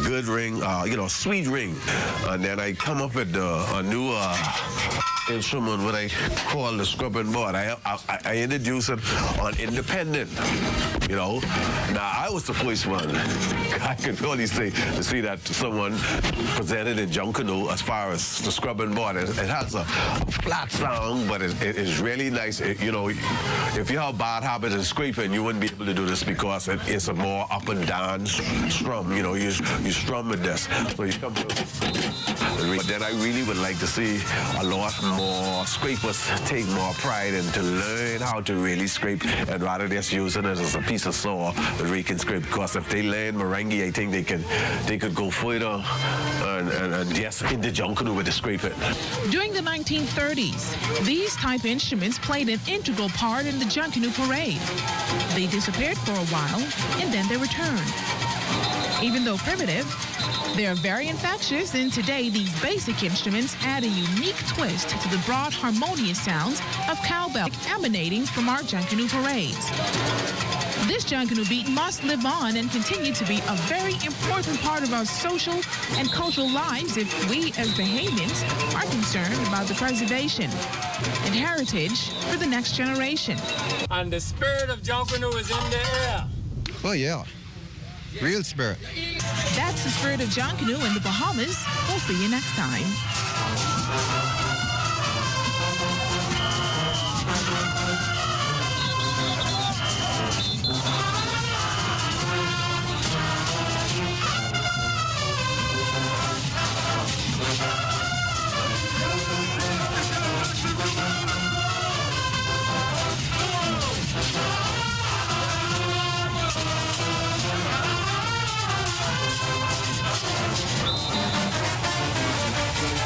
good ring, sweet ring. And then I come up with a new instrument, what I call the scrubbing board. I introduced it on independent, Now, I was the first one. I can really say to see that someone presented in Junkanoo as far as the scrubbing board. It has a flat sound, but it is really nice. If you have bad habits in scraping, you wouldn't be able to do this because it's a more up and down strum. You strum with this. So you come to, but then I really would like to see a lot more scrapers take more pride in to learn how to really scrape and rather just using it as a piece of saw that we can scrape. Because if they learn merengue, I think they could go further and yes, in the Junkanoo with the scraping. During the 1930s, these type instruments played an integral part in the Junkanoo parade. They disappeared for a while and then they returned. Even though primitive, they are very infectious, and today these basic instruments add a unique twist to the broad, harmonious sounds of cowbell emanating from our Junkanoo parades. This Junkanoo beat must live on and continue to be a very important part of our social and cultural lives if we as Bahamians are concerned about the preservation and heritage for the next generation. And the spirit of Junkanoo is in the air. Oh, yeah. Real spirit. That's the spirit of Junkanoo in the Bahamas. We'll see you next time.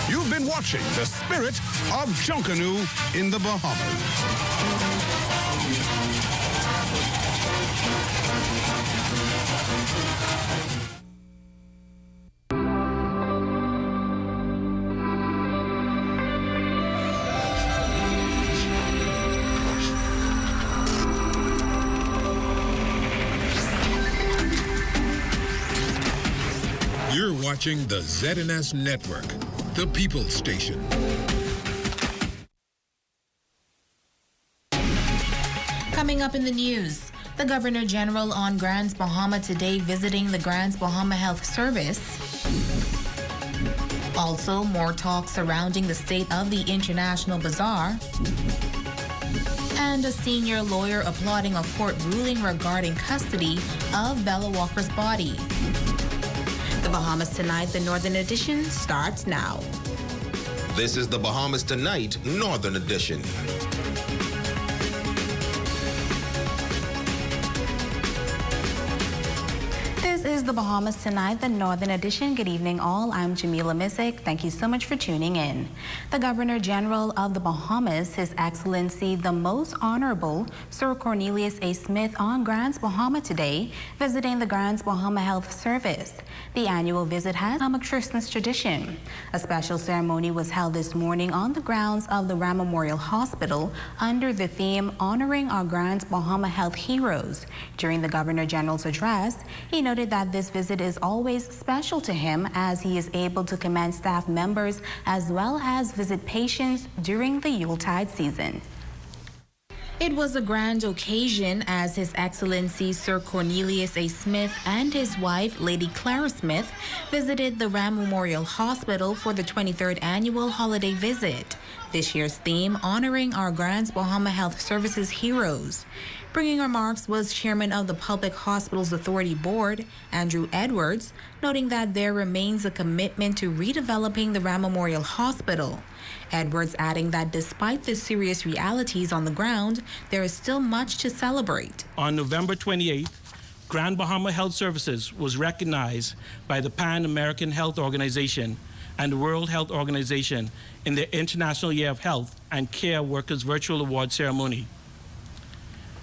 You've been watching the spirit of Junkanoo in the Bahamas. You're watching the ZNS Network, the People's Station. Coming up in the news, the Governor General on Grands Bahama today visiting the Grands Bahama Health Service. Also, more talk surrounding the state of the International Bazaar. And a senior lawyer applauding a court ruling regarding custody of Bella Walker's body. The Bahamas Tonight, the Northern Edition, starts now. This is the Bahamas Tonight, Northern Edition. This is the Bahamas Tonight, the Northern Edition. Good evening, all. I'm Jamila Missick. Thank you so much for tuning in. The Governor General of the Bahamas, His Excellency, the Most Honorable Sir Cornelius A. Smith on Grands Bahama today, visiting the Grands Bahama Health Service. The annual visit has become a Christmas tradition. A special ceremony was held this morning on the grounds of the Ram Memorial Hospital under the theme Honoring Our Grands Bahama Health Heroes. During the Governor General's address, he noted that this visit is always special to him as he is able to commend staff members as well as visit patients during the Yuletide season. It was a grand occasion as His Excellency Sir Cornelius A. Smith and his wife, Lady Clara Smith, visited the Ram Memorial Hospital for the 23rd annual holiday visit. This year's theme, Honoring Our Grands Bahama Health Services Heroes. Bringing remarks was Chairman of the Public Hospitals Authority Board, Andrew Edwards, noting that there remains a commitment to redeveloping the Ram Memorial Hospital. Edwards adding that despite the serious realities on the ground, there is still much to celebrate. On November 28th, Grand Bahama Health Services was recognized by the Pan American Health Organization and the World Health Organization in their International Year of Health and Care Workers Virtual Award Ceremony.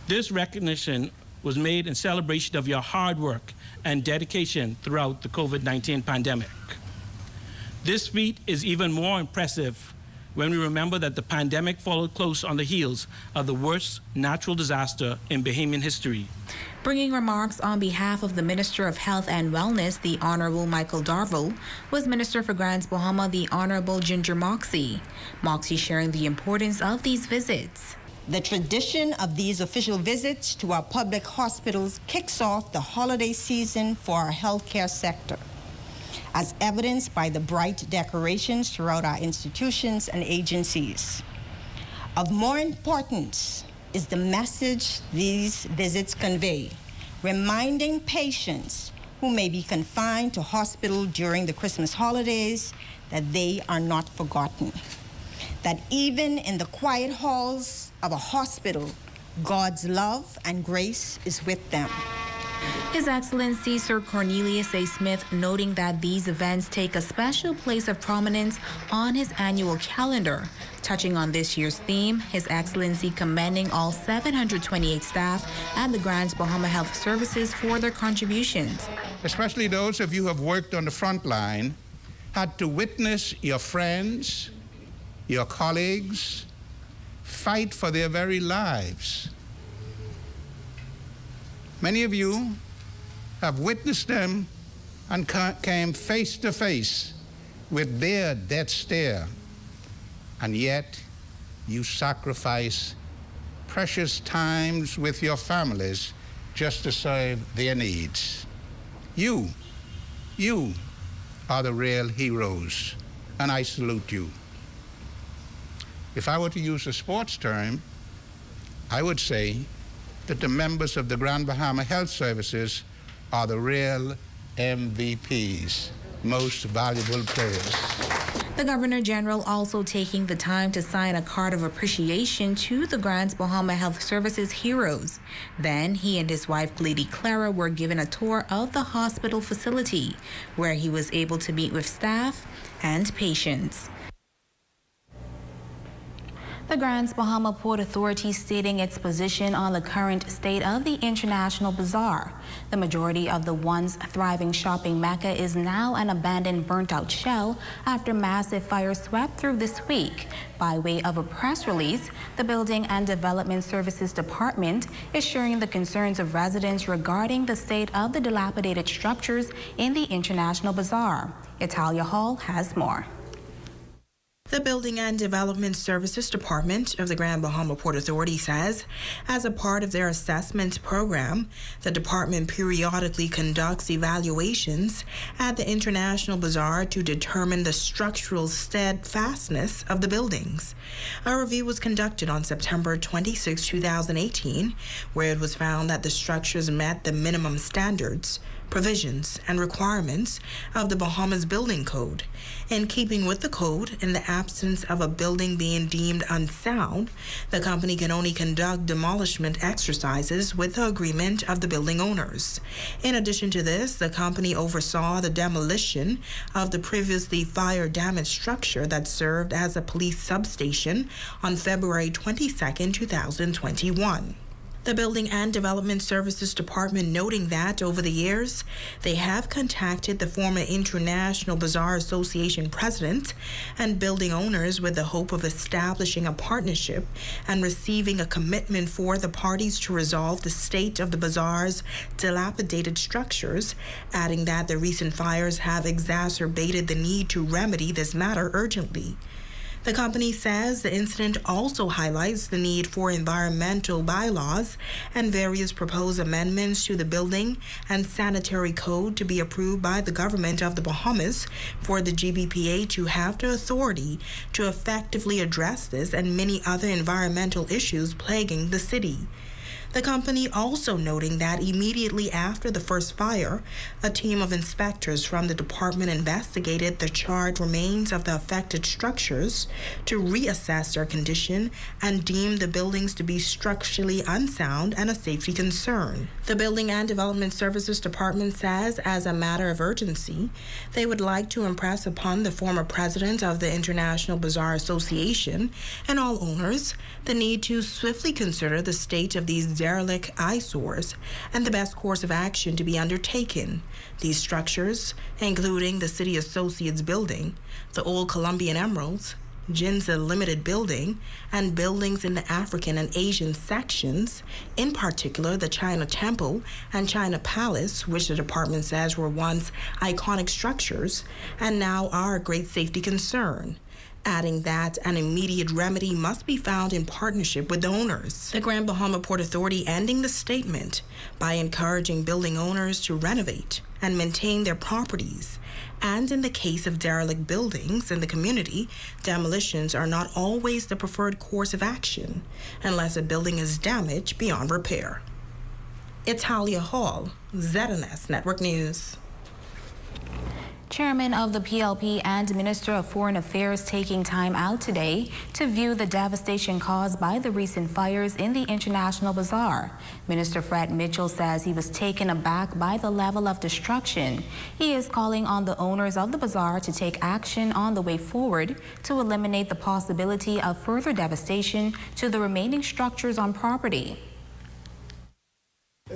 This recognition was made in celebration of your hard work and dedication throughout the COVID-19 pandemic. This feat is even more impressive when we remember that the pandemic followed close on the heels of the worst natural disaster in Bahamian history. Bringing remarks on behalf of the Minister of Health and Wellness, the Honorable Michael Darville, was Minister for Grants Bahama, the Honorable Ginger Moxie. Moxie sharing the importance of these visits. The tradition of these official visits to our public hospitals kicks off the holiday season for our healthcare sector, as evidenced by the bright decorations throughout our institutions and agencies. Of more importance is the message these visits convey, reminding patients who may be confined to hospital during the Christmas holidays that they are not forgotten, that even in the quiet halls of a hospital, God's love and grace is with them. His Excellency Sir Cornelius A. Smith noting that these events take a special place of prominence on his annual calendar. Touching on this year's theme, His Excellency commending all 728 staff at the Grants Bahama Health Services for their contributions. Especially those of you who have worked on the front line, had to witness your friends, your colleagues, fight for their very lives. Many of you have witnessed them and came face to face with their death stare, and yet you sacrifice precious times with your families just to serve their needs. You are the real heroes, and I salute you. If I were to use a sports term, I would say that the members of the Grand Bahama Health Services are the real MVPs, most valuable players. The Governor General also taking the time to sign a card of appreciation to the Grants Bahama Health Services heroes. Then he and his wife, Lady Clara, were given a tour of the hospital facility, where he was able to meet with staff and patients. The Grants Bahama Port Authority stating its position on the current state of the International Bazaar. The majority of the once thriving shopping mecca is now an abandoned, burnt-out shell after massive fire swept through this week. By way of a press release, the Building and Development Services Department is sharing the concerns of residents regarding the state of the dilapidated structures in the International Bazaar. Italia Hall has more. The Building and Development Services Department of the Grand Bahama Port Authority says, as a part of their assessment program, the department periodically conducts evaluations at the International Bazaar to determine the structural steadfastness of the buildings. A review was conducted on September 26, 2018, where it was found that the structures met the minimum standards, provisions, and requirements of the Bahamas Building Code. In keeping with the code, in the absence of a building being deemed unsound, the company can only conduct demolishment exercises with the agreement of the building owners. In addition to this, the company oversaw the demolition of the previously fire-damaged structure that served as a police substation on February 22, 2021. The Building and Development Services Department noting that over the years, they have contacted the former International Bazaar Association president and building owners with the hope of establishing a partnership and receiving a commitment for the parties to resolve the state of the bazaar's dilapidated structures, adding that the recent fires have exacerbated the need to remedy this matter urgently. The company says the incident also highlights the need for environmental bylaws and various proposed amendments to the building and sanitary code to be approved by the government of the Bahamas for the GBPA to have the authority to effectively address this and many other environmental issues plaguing the city. The company also noting that immediately after the first fire, a team of inspectors from the department investigated the charred remains of the affected structures to reassess their condition and deem the buildings to be structurally unsound and a safety concern. The Building and Development Services Department says, as a matter of urgency, they would like to impress upon the former president of the International Bazaar Association and all owners the need to swiftly consider the state of these derelict eyesores and the best course of action to be undertaken. These structures, including the City Associates building, the Old Columbian Emeralds, Ginza Limited building, and buildings in the African and Asian sections, in particular the China Temple and China Palace, which the department says were once iconic structures and now are a great safety concern, adding that an immediate remedy must be found in partnership with the owners. The Grand Bahama Port Authority ending the statement by encouraging building owners to renovate and maintain their properties. And in the case of derelict buildings in the community, demolitions are not always the preferred course of action unless a building is damaged beyond repair. Italia Hall, ZNS Network News. Chairman of the PLP and Minister of Foreign Affairs taking time out today to view the devastation caused by the recent fires in the International Bazaar. Minister Fred Mitchell says he was taken aback by the level of destruction. He is calling on the owners of the bazaar to take action on the way forward to eliminate the possibility of further devastation to the remaining structures on property.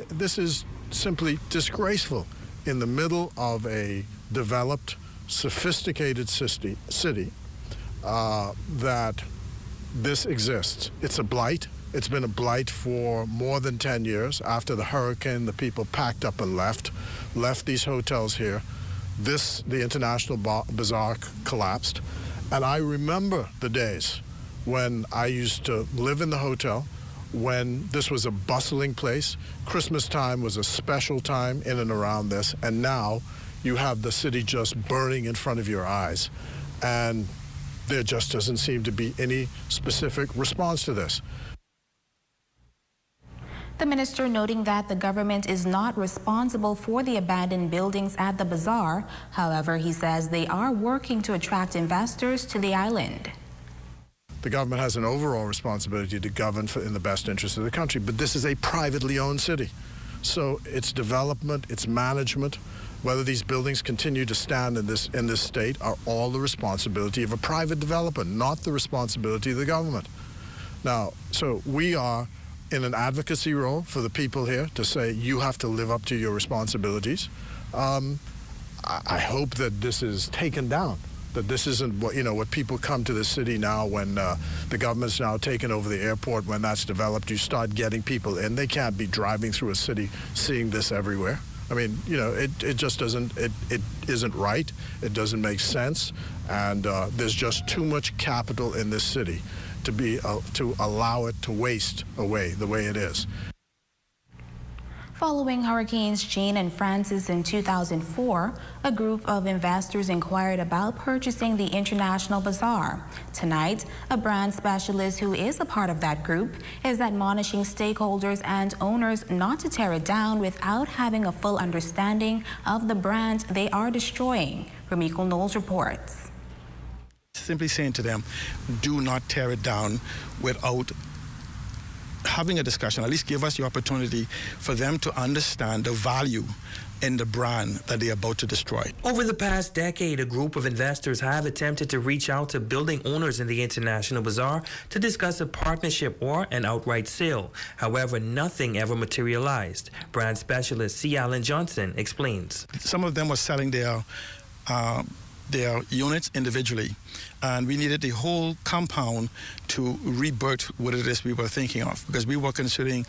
This is simply disgraceful. In the middle of a developed, sophisticated city, that this exists. It's a blight. It's been a blight for more than 10 years. After the hurricane, the people packed up and left these hotels here. The International Bazaar collapsed. And I remember the days when I used to live in the hotel, when this was a bustling place. Christmas time was a special time in and around this, and now you have the city just burning in front of your eyes, and there just doesn't seem to be any specific response to this. The minister noting that the government is not responsible for the abandoned buildings at the bazaar. However, he says they are working to attract investors to the island. The government has an overall responsibility to govern in the best interest of the country, but this is a privately owned city. So its development, its management, whether these buildings continue to stand in this state, are all the responsibility of a private developer, not the responsibility of the government. Now, so we are in an advocacy role for the people here to say you have to live up to your responsibilities. I hope that this is taken down, that this isn't what people come to the city now when the government's now taken over the airport. When that's developed, you start getting people in. They can't be driving through a city seeing this everywhere. I mean, it just doesn't, it isn't right. It doesn't make sense. And there's just too much capital in this city to allow it to waste away the way it is. Following Hurricanes Jane and Francis in 2004, a group of investors inquired about purchasing the International Bazaar. Tonight, a brand specialist who is a part of that group is admonishing stakeholders and owners not to tear it down without having a full understanding of the brand they are destroying. Ramiko Knowles reports. Simply saying to them, do not tear it down without having a discussion. At least give us the opportunity for them to understand the value in the brand that they're about to destroy. Over the past decade, a group of investors have attempted to reach out to building owners in the International Bazaar to discuss a partnership or an outright sale. However, nothing ever materialized. Brand specialist C. Allen Johnson explains. Some of them were selling their units individually, and we needed the whole compound to rebirth what it is we were thinking of, because we were considering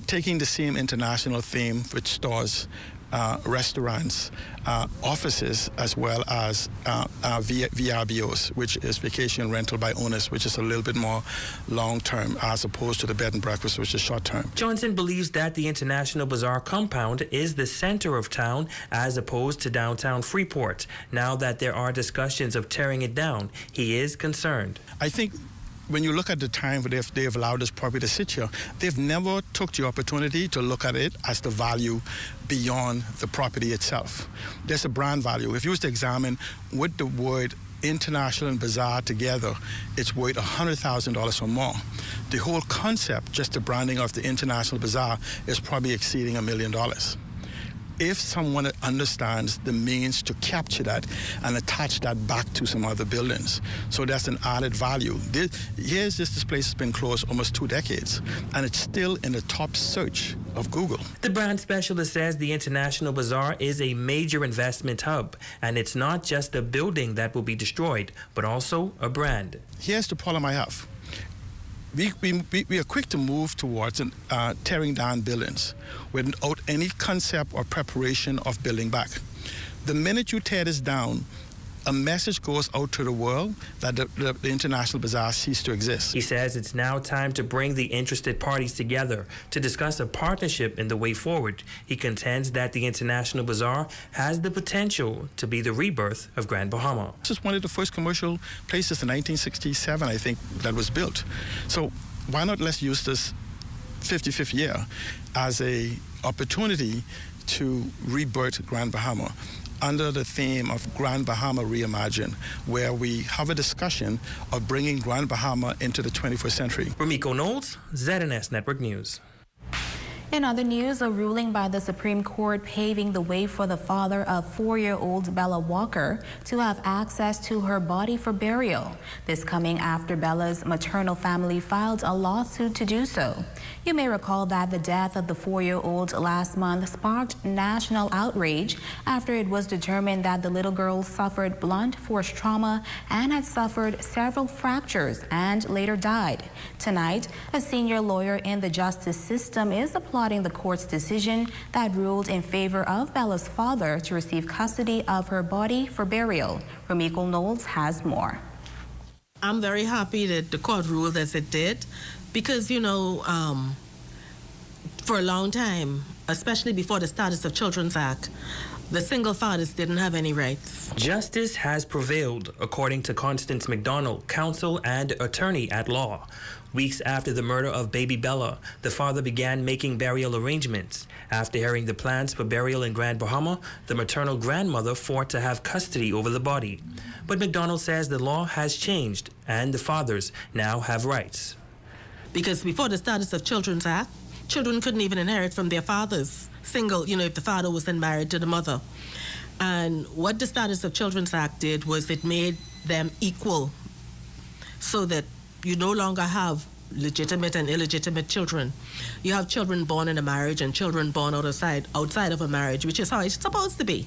taking the same international theme with stores, restaurants, offices, as well as VRBOs, which is vacation rental by owners, which is a little bit more long-term as opposed to the bed and breakfast, which is short-term. Johnson believes that the International Bazaar compound is the center of town as opposed to downtown Freeport. Now that there are discussions of tearing it down, he is concerned. I think when you look at the time where they've allowed this property to sit here, they've never took the opportunity to look at it as the value beyond the property itself. There's a brand value. If you was to examine with the word International and Bazaar together, it's worth $100,000 or more. The whole concept, just the branding of the International Bazaar, is probably exceeding $1 million. if someone understands the means to capture that and attach that back to some other buildings. So that's an added value. Here's this place has been closed almost 2 decades, and it's still in the top search of Google. The brand specialist says the International Bazaar is a major investment hub, and it's not just a building that will be destroyed, but also a brand. Here's the problem I have. We are quick to move towards tearing down buildings without any concept or preparation of building back. The minute you tear this down, a message goes out to the world that the International Bazaar ceased to exist. He says it's now time to bring the interested parties together to discuss a partnership in the way forward. He contends that the International Bazaar has the potential to be the rebirth of Grand Bahama. This is one of the first commercial places in 1967, I think, that was built. So why not let's use this 55th year as a opportunity to rebirth Grand Bahama under the theme of Grand Bahama Reimagined, where we have a discussion of bringing Grand Bahama into the 21st century. Ramiko Knowles, ZNS Network News. In other news, a ruling by the Supreme Court paving the way for the father of 4-year-old Bella Walker to have access to her body for burial. This coming after Bella's maternal family filed a lawsuit to do so. You may recall that the death of the 4-year-old last month sparked national outrage after it was determined that the little girl suffered blunt force trauma and had suffered several fractures and later died. Tonight, a senior lawyer in the justice system is applauding the court's decision that ruled in favor of Bella's father to receive custody of her body for burial. Ramiko Knowles has more. I'm very happy that the court ruled as it did because, you know, for a long time, especially before the Status of Children's Act, the single fathers didn't have any rights. Justice has prevailed, according to Constance McDonald, counsel and attorney at law. Weeks after the murder of baby Bella, the father began making burial arrangements. After hearing the plans for burial in Grand Bahama, the maternal grandmother fought to have custody over the body. But McDonald says the law has changed and the fathers now have rights. Because before the Status of Children's Act, children couldn't even inherit from their fathers, single, you know, if the father wasn't married to the mother. And what the Status of Children's Act did was it made them equal so that you no longer have legitimate and illegitimate children. You have children born in a marriage and children born outside of a marriage, which is how it's supposed to be.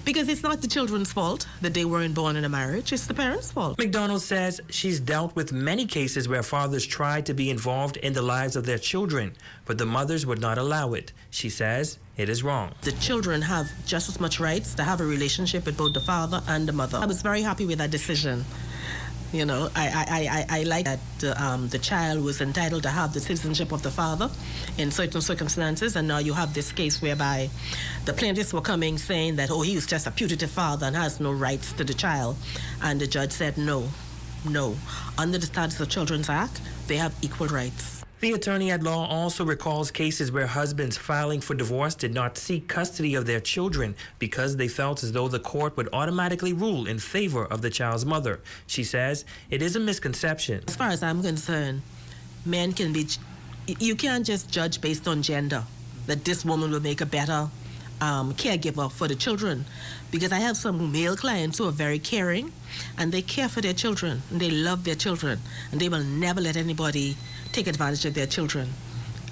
Because it's not the children's fault that they weren't born in a marriage, it's the parents' fault. McDonald says she's dealt with many cases where fathers tried to be involved in the lives of their children, but the mothers would not allow it. She says it is wrong. The children have just as much rights to have a relationship with both the father and the mother. I was very happy with that decision. You know, I like that the child was entitled to have the citizenship of the father in certain circumstances, and now you have this case whereby the plaintiffs were coming saying that, oh, he was just a putative father and has no rights to the child, and the judge said no. Under the Status of Children's Act, they have equal rights. The attorney at law also recalls cases where husbands filing for divorce did not seek custody of their children because they felt as though the court would automatically rule in favor of the child's mother. She says it is a misconception. As far as I'm concerned, men can be, you can't just judge based on gender, that this woman will make a better caregiver for the children. Because I have some male clients who are very caring and they care for their children and they love their children and they will never let anybody take advantage of their children.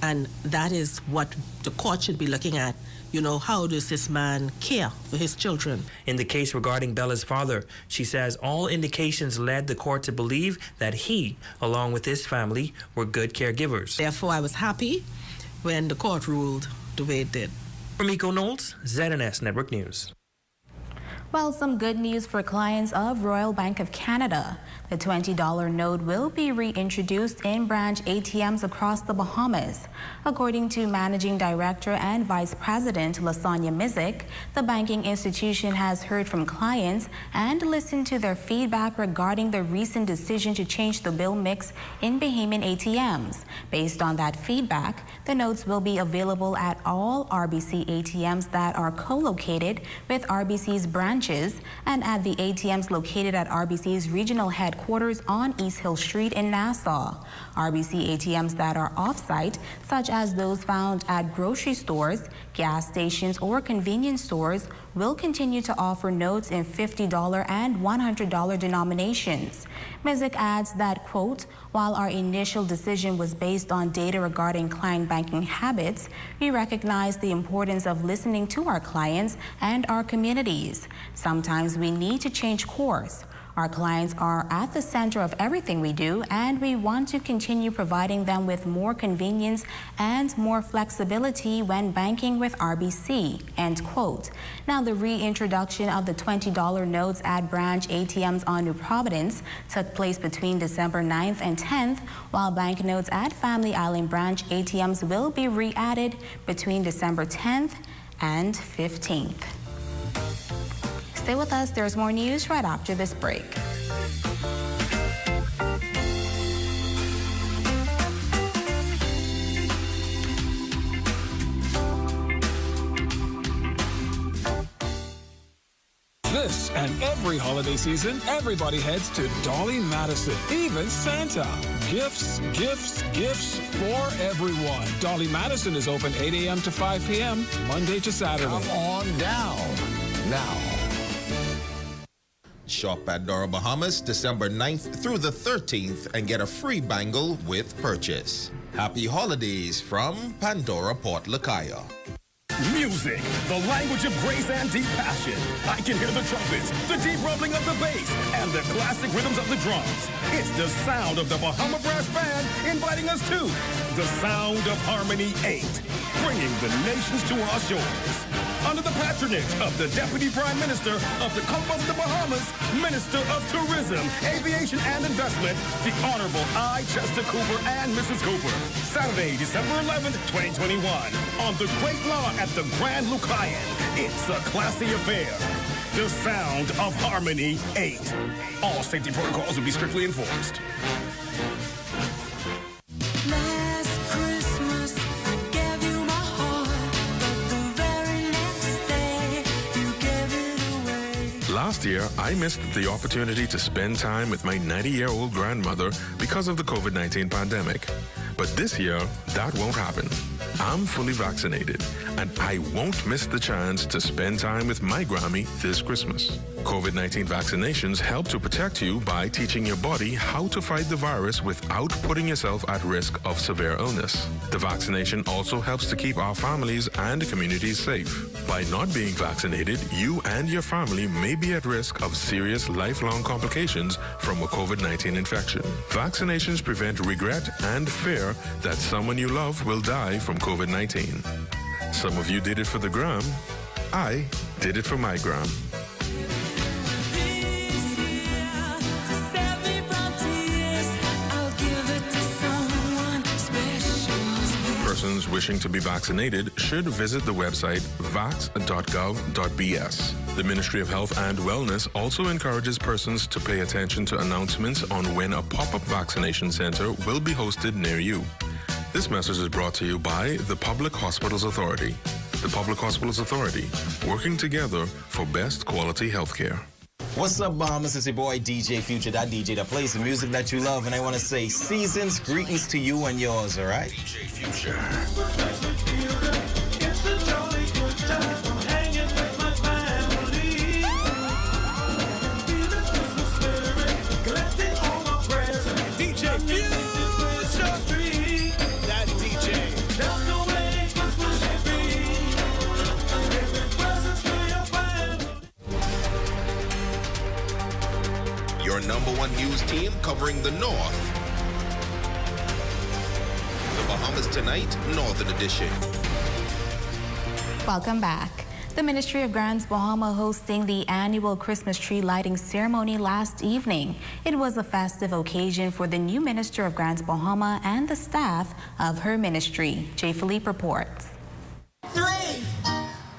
And that is what the court should be looking at. You know, how does this man care for his children? In the case regarding Bella's father, she says all indications led the court to believe that he, along with his family, were good caregivers. Therefore, I was happy when the court ruled the way it did. Ramiko Knowles, ZNS Network News. Well, some good news for clients of Royal Bank of Canada. The $20 note will be reintroduced in branch ATMs across the Bahamas. According to Managing Director and Vice President Lasanya Mizik, the banking institution has heard from clients and listened to their feedback regarding the recent decision to change the bill mix in Bahamian ATMs. Based on that feedback, the notes will be available at all RBC ATMs that are co-located with RBC's branches branches and at the ATMs located at RBC's regional headquarters on East Hill Street in Nassau. RBC ATMs that are off-site, such as those found at grocery stores, gas stations, or convenience stores, will continue to offer notes in $50 and $100 denominations. Mizik adds that, quote, while our initial decision was based on data regarding client banking habits, we recognize the importance of listening to our clients and our communities. Sometimes we need to change course. Our clients are at the center of everything we do, and we want to continue providing them with more convenience and more flexibility when banking with RBC, end quote. Now, the reintroduction of the $20 notes at branch ATMs on New Providence took place between December 9th and 10th, while banknotes at Family Island branch ATMs will be re-added between December 10th and 15th. Stay with us. There's more news right after this break. This and every holiday season, everybody heads to Dolly Madison. Even Santa. Gifts, gifts, gifts for everyone. Dolly Madison is open 8 a.m. to 5 p.m., Monday to Saturday. Come on down now. Shop at Dora Bahamas December 9th through the 13th and get a free bangle with purchase. Happy holidays from Pandora Port Lakaya. Music, the language of grace and deep passion. I can hear the trumpets, the deep rumbling of the bass, and the classic rhythms of the drums. It's the sound of the Bahama Brass Band inviting us to the Sound of Harmony 8, bringing the nations to our shores. Under the patronage of the Deputy Prime Minister of the Commonwealth of the Bahamas, Minister of Tourism, Aviation and Investment, the Honorable I. Chester Cooper and Mrs. Cooper. Saturday, December 11th, 2021, on the Great Lawn at the Grand Lucayan. It's a classy affair. The Sound of Harmony 8. All safety protocols will be strictly enforced. Last year, I missed the opportunity to spend time with my 90-year-old grandmother because of the COVID-19 pandemic. But this year, that won't happen. I'm fully vaccinated, and I won't miss the chance to spend time with my Grammy this Christmas. COVID-19 vaccinations help to protect you by teaching your body how to fight the virus without putting yourself at risk of severe illness. The vaccination also helps to keep our families and communities safe. By not being vaccinated, you and your family may be at risk of serious lifelong complications from a COVID-19 infection. Vaccinations prevent regret and fear that someone you love will die from COVID-19. Some of you did it for the gram. I did it for my gram. Persons wishing to be vaccinated should visit the website vax.gov.bs. The Ministry of Health and Wellness also encourages persons to pay attention to announcements on when a pop-up vaccination center will be hosted near you. This message is brought to you by the Public Hospitals Authority. The Public Hospitals Authority, working together for best quality healthcare. What's up, Bahamas? It's your boy, DJ Future, that DJ that plays the music that you love, and I want to say season's greetings to you and yours, all right? DJ Future. Your #1 news team covering the North. The Bahamas Tonight, Northern Edition. Welcome back. The Ministry of Grants Bahama hosting the annual Christmas tree lighting ceremony last evening. It was a festive occasion for the new Minister of Grants Bahama and the staff of her ministry. Jay Philippe reports. 3,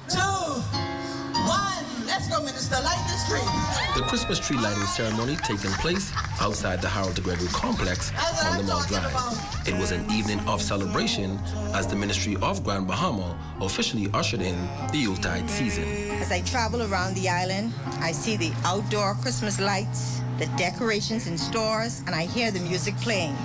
2, 1, let's go, Minister, light this tree. The Christmas tree lighting ceremony taking place outside the Harold Gregory complex on the Mall Drive. It was an evening of celebration as the Ministry of Grand Bahama officially ushered in the Yuletide season. As I travel around the island, I see the outdoor Christmas lights, the decorations in stores, and I hear the music playing.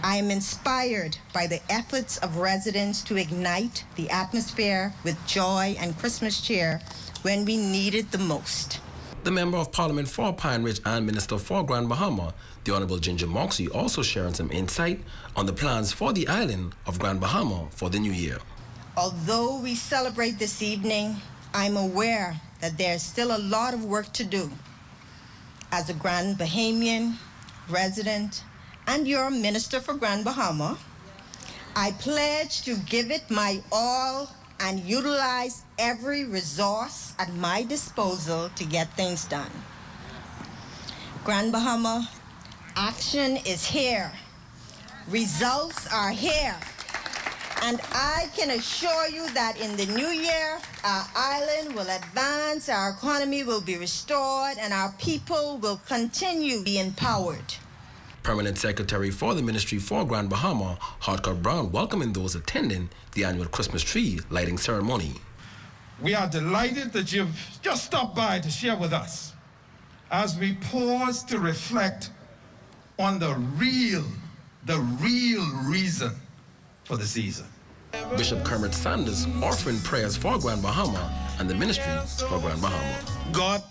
I am inspired by the efforts of residents to ignite the atmosphere with joy and Christmas cheer when we need it the most. The Member of Parliament for Pine Ridge and Minister for Grand Bahama, the Honorable Ginger Moxie, also sharing some insight on the plans for the island of Grand Bahama for the new year. Although we celebrate this evening, I'm aware that there's still a lot of work to do. As a Grand Bahamian resident and your Minister for Grand Bahama, I pledge to give it my all and utilize every resource at my disposal to get things done. Grand Bahama, action is here. Results are here. And I can assure you that in the new year, our island will advance, our economy will be restored, and our people will continue to be empowered. Permanent Secretary for the Ministry for Grand Bahama, Harcourt Brown, welcoming those attending the annual Christmas tree lighting ceremony. We are delighted that you've just stopped by to share with us as we pause to reflect on the real reason for the season. Bishop Kermit Sanders offering prayers for Grand Bahama and the Ministry for Grand Bahama. God,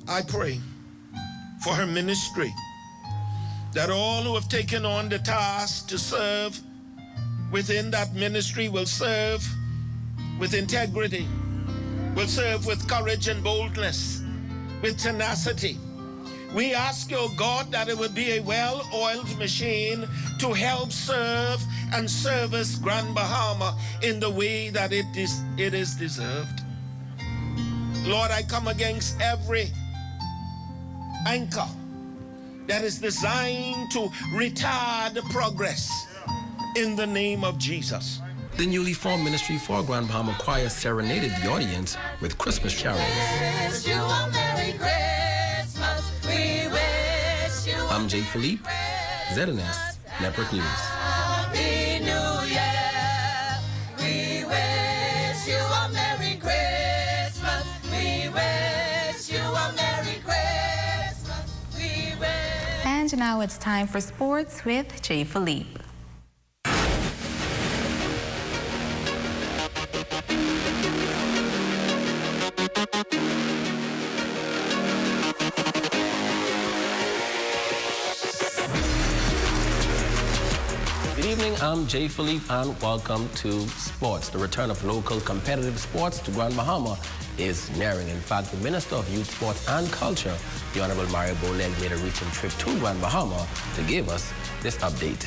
I pray for her ministry, that all who have taken on the task to serve within that ministry will serve with integrity, will serve with courage and boldness, with tenacity. We ask you, God, that it would be a well-oiled machine to help serve and service Grand Bahama in the way that it is deserved. Lord, I come against every anchor that is designed to retard progress in the name of Jesus. The newly formed Ministry for Grand Bahama Choir serenaded the audience with Christmas carols. Wish you a Merry Christmas. We wish you I'm Jay Philippe, ZNS Network News. Happy New Year. We wish you a Merry Christmas. We wish you a Merry Christmas. We wish. And now it's time for sports with Jay Philippe. Good evening, I'm Jay Philippe and welcome to Sports. The return of local competitive sports to Grand Bahama is nearing. In fact, the Minister of Youth, Sports and Culture, the Honorable Mario Boleg, made a recent trip to Grand Bahama to give us this update.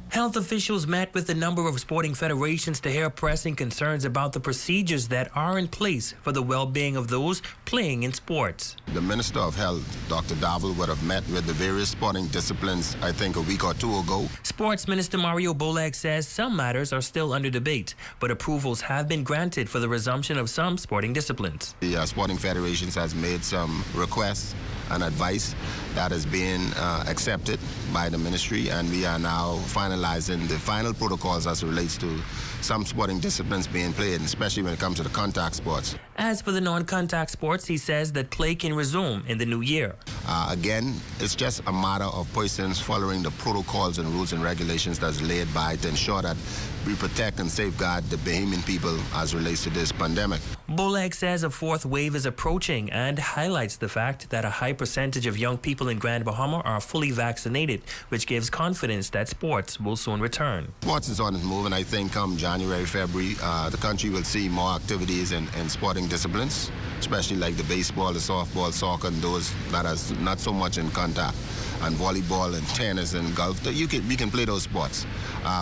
Health officials met with a number of sporting federations to hear pressing concerns about the procedures that are in place for the well-being of those playing in sports. The Minister of Health, Dr. Davel, would have met with the various sporting disciplines, I think, a week or two ago. Sports Minister Mario Boleg says some matters are still under debate, but approvals have been granted for the resumption of some sporting disciplines. The sporting federations has made some requests and advice that is being accepted by the ministry, and we are now finalizing the final protocols as it relates to some sporting disciplines being played, especially when it comes to the contact sports. As for the non-contact sports, he says that play can resume in the new year. Again, it's just a matter of persons following the protocols and rules and regulations that's laid by to ensure that we protect and safeguard the Bahamian people as relates to this pandemic. Boleg says a fourth wave is approaching and highlights the fact that a high percentage of young people in Grand Bahama are fully vaccinated, which gives confidence that sports will soon return. Sports is on its move, and I think come January, February, the country will see more activities in sporting disciplines, especially like the baseball, the softball, soccer, and those that are not so much in contact, and volleyball and tennis and golf. We can play those sports,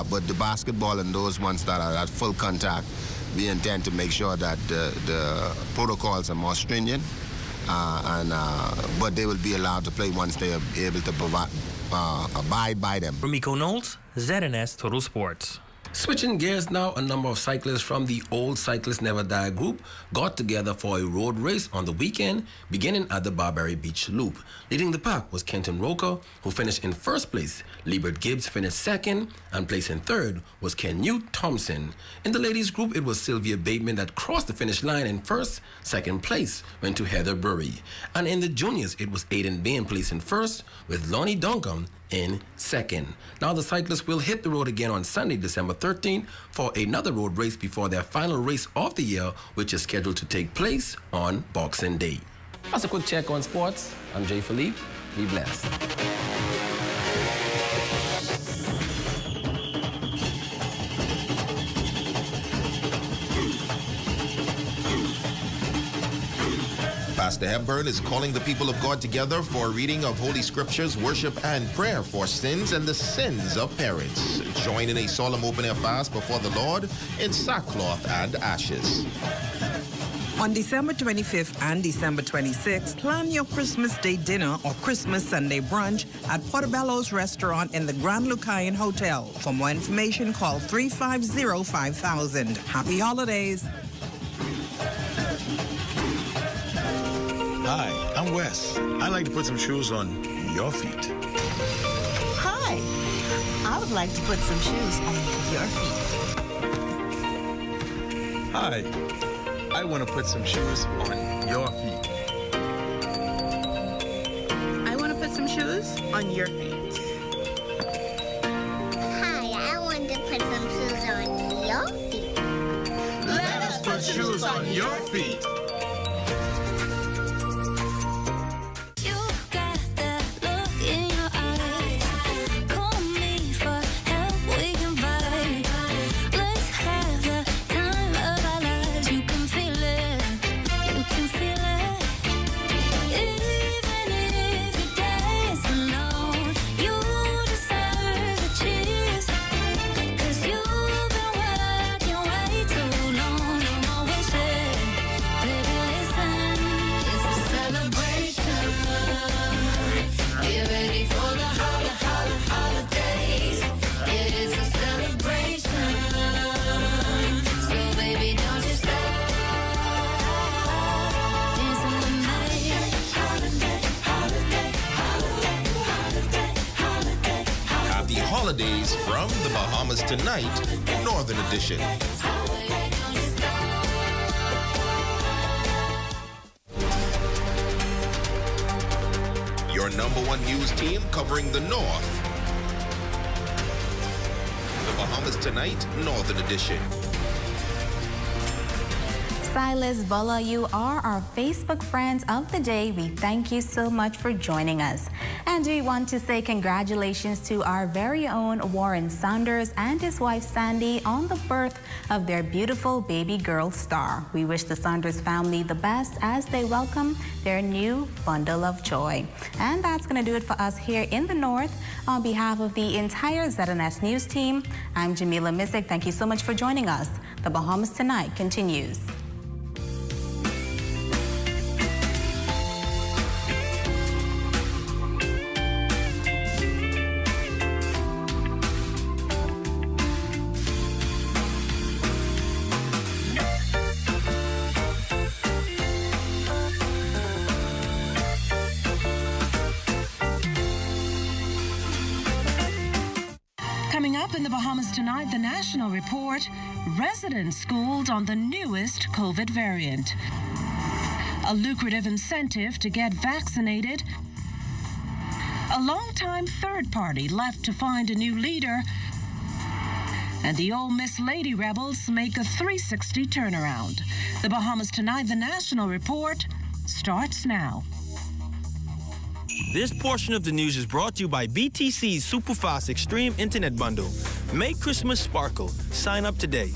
but the basketball and those ones that are at full contact, we intend to make sure that the protocols are more stringent, but they will be allowed to play once they are able to abide by them. From Eco Knowles, ZNS Total Sports. Switching gears now, a number of cyclists from the Old Cyclists Never Die group got together for a road race on the weekend, beginning at the Barbary Beach Loop. Leading the pack was Kenton Roker, who finished in first place. Liebert Gibbs finished second, and placing third was Kenute Thompson. In the ladies group, it was Sylvia Bateman that crossed the finish line in first. Second place went to Heather Burry. And in the juniors, it was Aidan Bain placing first, with Lonnie Duncombe in second. Now the cyclists will hit the road again on Sunday, December 13th for another road race before their final race of the year, which is scheduled to take place on Boxing Day. That's a quick check on sports. I'm Jay Philippe. Be blessed. Pastor Hepburn is calling the people of God together for a reading of Holy Scriptures, worship, and prayer for sins and the sins of parents. Join in a solemn open-air fast before the Lord in sackcloth and ashes. On December 25th and December 26th, plan your Christmas Day dinner or Christmas Sunday brunch at Portobello's Restaurant in the Grand Lucayan Hotel. For more information, call 350-5000. Happy holidays. Hi, I'm Wes. I like to put some shoes on your feet. Hi, I would like to put some shoes on your feet. Hi, I want to put some shoes on your feet. I want to put some shoes on your feet. Hi, I want to put some shoes on your feet. Let us put shoes on your feet. Holidays from the Bahamas Tonight, Northern Edition. Your #1 news team covering the North. The Bahamas Tonight, Northern Edition. Silas Bulla, you are our Facebook friends of the day. We thank you so much for joining us. And we want to say congratulations to our very own Warren Saunders and his wife Sandy on the birth of their beautiful baby girl Star. We wish the Saunders family the best as they welcome their new bundle of joy. And that's going to do it for us here in the North. On behalf of the entire ZNS News team, I'm Jamila Missick. Thank you so much for joining us. The Bahamas Tonight continues. Coming up in the Bahamas Tonight, the National Report, residents schooled on the newest COVID variant. A lucrative incentive to get vaccinated. A longtime third party left to find a new leader. And the Ole Miss Lady Rebels make a 360 turnaround. The Bahamas Tonight, the National Report, starts now. This portion of the news is brought to you by BTC's Superfast Extreme Internet Bundle. Make Christmas sparkle. Sign up today.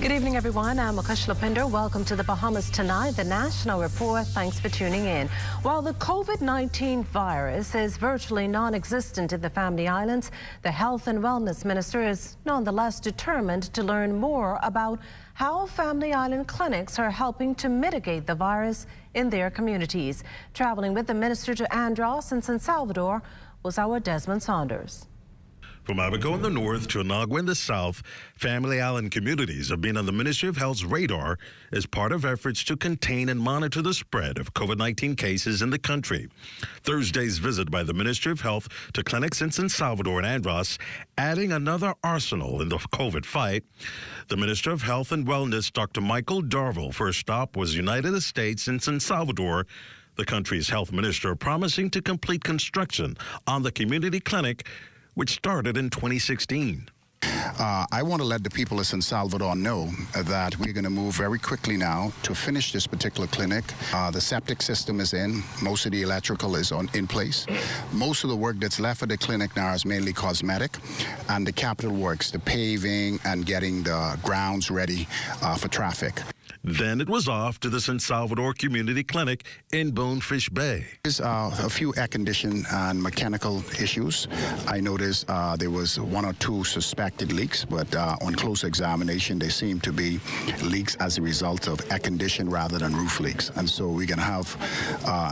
Good evening, everyone. I'm Akash Lopinder. Welcome to the Bahamas Tonight, the National Report. Thanks for tuning in. While the COVID-19 virus is virtually non-existent in the Family Islands, the Health and Wellness Minister is nonetheless determined to learn more about how Family Island clinics are helping to mitigate the virus in their communities. Traveling with the Minister to Andros and San Salvador was our Desmond Saunders. From Abaco in the north to Onagua in the south, Family Island communities have been on the Ministry of Health's radar as part of efforts to contain and monitor the spread of COVID-19 cases in the country. Thursday's visit by the Ministry of Health to clinics in San Salvador and Andros, adding another arsenal in the COVID fight. The Minister of Health and Wellness, Dr. Michael Darville, first stop was United States in San Salvador. The country's health minister promising to complete construction on the community clinic, which started in 2016. I want to let the people of San Salvador know that we're going to move very quickly now to finish this particular clinic. The septic system is in. Most of the electrical is in place. Most of the work that's left of the clinic now is mainly cosmetic, and the capital works, the paving and getting the grounds ready for traffic. Then it was off to the San Salvador Community Clinic in Bonefish Bay. There's a few air condition and mechanical issues. I noticed there was one or two suspected leaks, but on close examination, they seem to be leaks as a result of air condition rather than roof leaks. And so we're going to have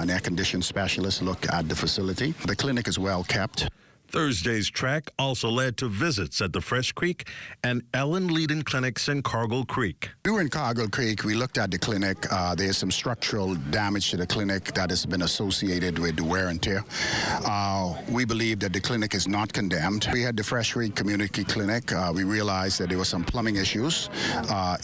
an air condition specialist look at the facility. The clinic is well kept. Thursday's trek also led to visits at the Fresh Creek and Ellen Leiden clinics in Cargill Creek. We were in Cargill Creek. We looked at the clinic. There's some structural damage to the clinic that has been associated with the wear and tear. We believe that the clinic is not condemned. We had the Fresh Creek Community Clinic. We realized that there were some plumbing issues.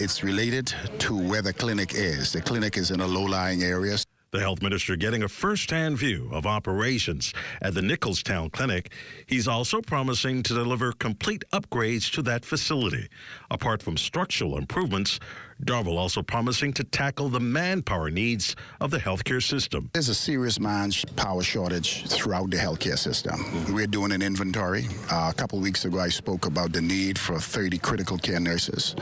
It's related to where the clinic is. The clinic is in a low-lying area. The health minister getting a first-hand view of operations at the Nicholstown Clinic. He's also promising to deliver complete upgrades to that facility. Apart from structural improvements, Darville also promising to tackle the manpower needs of the healthcare system. There's a serious manpower shortage throughout the healthcare system. We're doing an inventory. A couple weeks ago, I spoke about the need for 30 critical care nurses.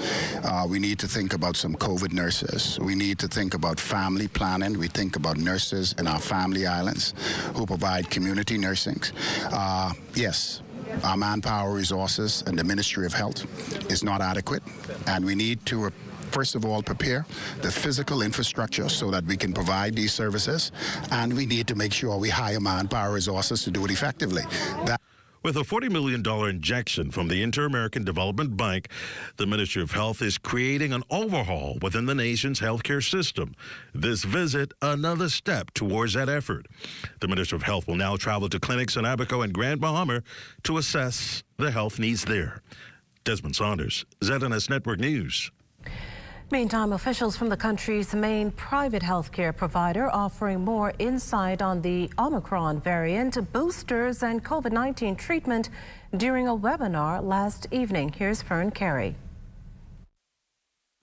We need to think about some COVID nurses. We need to think about family planning. We think about nurses in our family islands who provide community nursing. Yes, our manpower resources and the Ministry of Health is not adequate, and we need to first of all, prepare the physical infrastructure so that we can provide these services, and we need to make sure we hire manpower resources to do it effectively. With a $40 million injection from the Inter-American Development Bank, the Ministry of Health is creating an overhaul within the nation's healthcare system. This visit, another step towards that effort. The Minister of Health will now travel to clinics in Abaco and Grand Bahama to assess the health needs there. Desmond Saunders, ZNS Network News. Meantime, officials from the country's main private healthcare provider offering more insight on the Omicron variant, boosters, and COVID-19 treatment during a webinar last evening. Here's Fern Carey.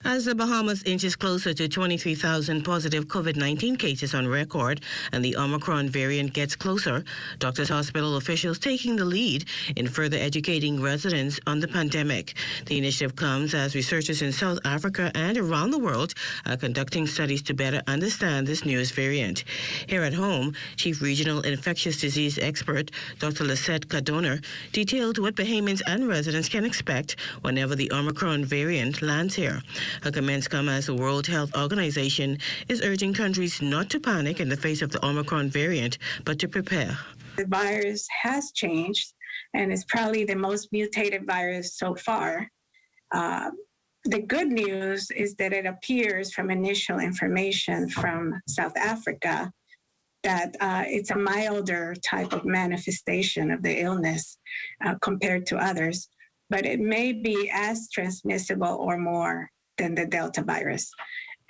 As the Bahamas inches closer to 23,000 positive COVID-19 cases on record and the Omicron variant gets closer, doctors, hospital officials taking the lead in further educating residents on the pandemic. The initiative comes as researchers in South Africa and around the world are conducting studies to better understand this newest variant. Here at home, Chief Regional Infectious Disease Expert Dr. Lisette Cardona detailed what Bahamians and residents can expect whenever the Omicron variant lands here. Her comments come as the World Health Organization is urging countries not to panic in the face of the Omicron variant, but to prepare. The virus has changed, and it's probably the most mutated virus so far. The good news is that it appears from initial information from South Africa that it's a milder type of manifestation of the illness compared to others, but it may be as transmissible or more than the Delta virus.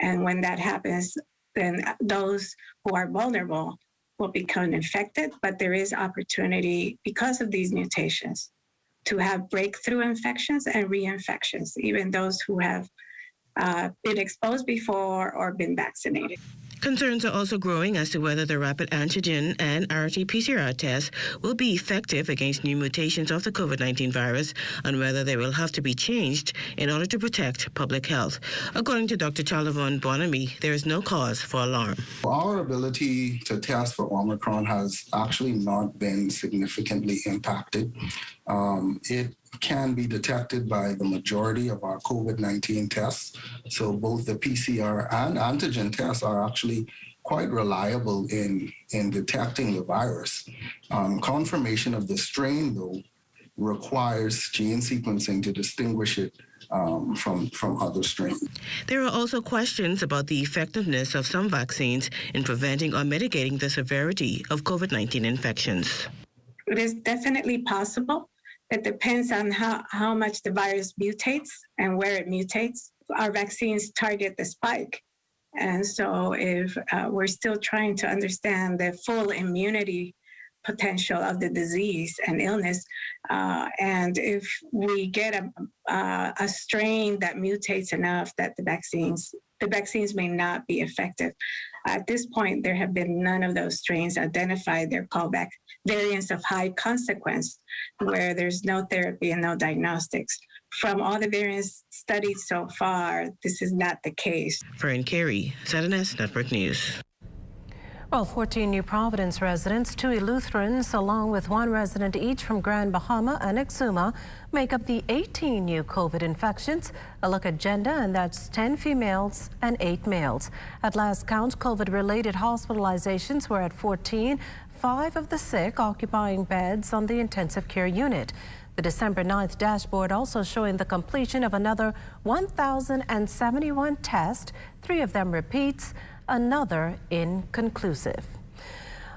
And when that happens, then those who are vulnerable will become infected, but there is opportunity because of these mutations to have breakthrough infections and reinfections, even those who have been exposed before or been vaccinated. Concerns are also growing as to whether the rapid antigen and RT-PCR tests will be effective against new mutations of the COVID-19 virus and whether they will have to be changed in order to protect public health. According to Dr. Charlavon Bonamy, there is no cause for alarm. Our ability to test for Omicron has actually not been significantly impacted. It can be detected by the majority of our COVID-19 tests. So both the PCR and antigen tests are actually quite reliable in detecting the virus. Confirmation of the strain, though, requires gene sequencing to distinguish it from other strains. There are also questions about the effectiveness of some vaccines in preventing or mitigating the severity of COVID-19 infections. It is definitely possible. It depends on how much the virus mutates and where it mutates. Our vaccines target the spike. And so if we're still trying to understand the full immunity potential of the disease and illness, and if we get a strain that mutates enough that the vaccines may not be effective. At this point, there have been none of those strains identified. They're called variants of high consequence, where there's no therapy and no diagnostics. From all the variants studied so far, this is not the case. Fern Carey, ZNS Network News. Well, 14 New Providence residents, 2 Eleutherians, along with 1 resident each from Grand Bahama and Exuma, make up the 18 new COVID infections. A look at gender, and that's 10 females and 8 males. At last count, COVID-related hospitalizations were at 14, 5 of the sick occupying beds on the intensive care unit. The December 9th dashboard also showing the completion of another 1,071 tests, 3 of them repeats, another inconclusive.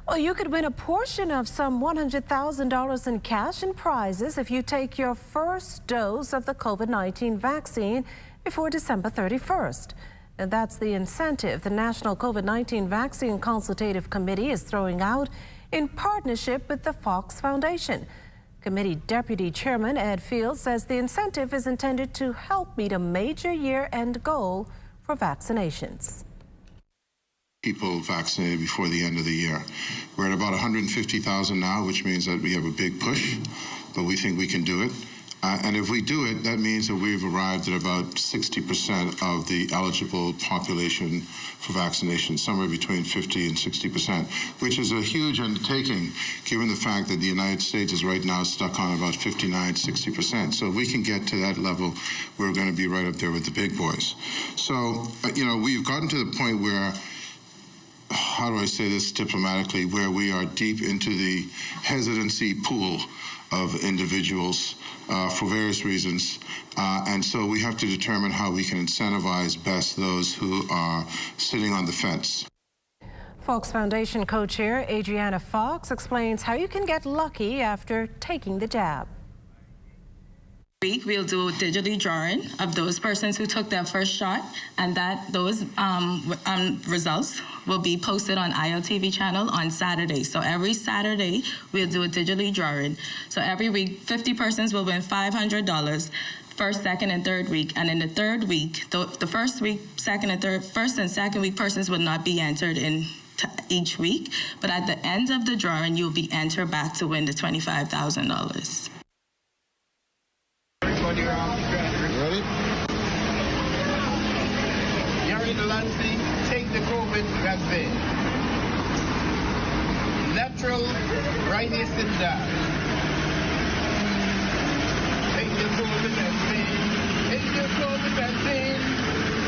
Well, you could win a portion of some $100,000 in cash and prizes if you take your first dose of the COVID-19 vaccine before December 31st. And that's the incentive the National COVID-19 Vaccine Consultative Committee is throwing out in partnership with the Fox Foundation. Committee Deputy Chairman Ed Fields says the incentive is intended to help meet a major year-end goal for vaccinations. People vaccinated before the end of the year. We're at about 150,000 now, which means that we have a big push, but we think we can do it. And if we do it, that means that we've arrived at about 60% of the eligible population for vaccination, somewhere between 50 and 60%, which is a huge undertaking, given the fact that the United States is right now stuck on about 59, 60%. So if we can get to that level, we're going to be right up there with the big boys. So, we've gotten to the point where, how do I say this diplomatically, where we are deep into the hesitancy pool of individuals for various reasons. And so we have to determine how we can incentivize best those who are sitting on the fence. Fox Foundation co-chair Adriana Fox explains how you can get lucky after taking the jab. Week we'll do a digitally drawing of those persons who took their first shot, and those results will be posted on ILTV channel on Saturday. So every Saturday we'll do a digitally drawing. So every week 50 persons will win $500. First, second, and third week, and in the third week, the first week, first and second week persons will not be entered in each week, but at the end of the drawing you'll be entered back to win the $25,000. Ready? Gary Delancey, take the COVID vaccine. Natural brightness in that. Take the COVID vaccine. Take the COVID vaccine.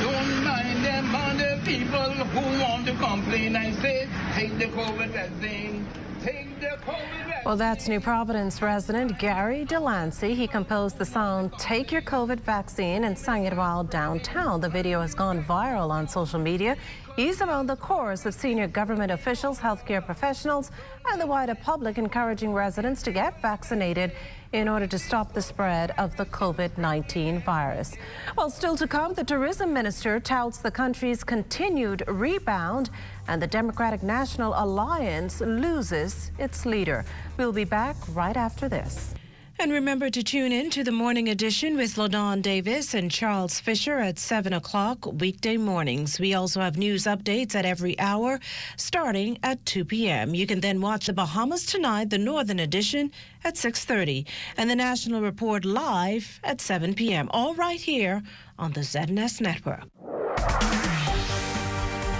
Don't mind them other people who want to complain. I say, take the COVID vaccine. Take the COVID vaccine. Well, that's New Providence resident Gary Delancey. He composed the song Take Your COVID Vaccine and sang it while downtown. The video has gone viral on social media. He's among the chorus of senior government officials, healthcare professionals, and the wider public encouraging residents to get vaccinated in order to stop the spread of the COVID-19 virus. Well, still to come, the tourism minister touts the country's continued rebound, and the Democratic National Alliance loses its leader. We'll be back right after this. And remember to tune in to the morning edition with LaDawn Davis and Charles Fisher at 7 o'clock weekday mornings. We also have news updates at every hour starting at 2 p.m. You can then watch the Bahamas Tonight, the Northern Edition, at 6:30, and the National Report live at 7 p.m. All right here on the ZNS Network.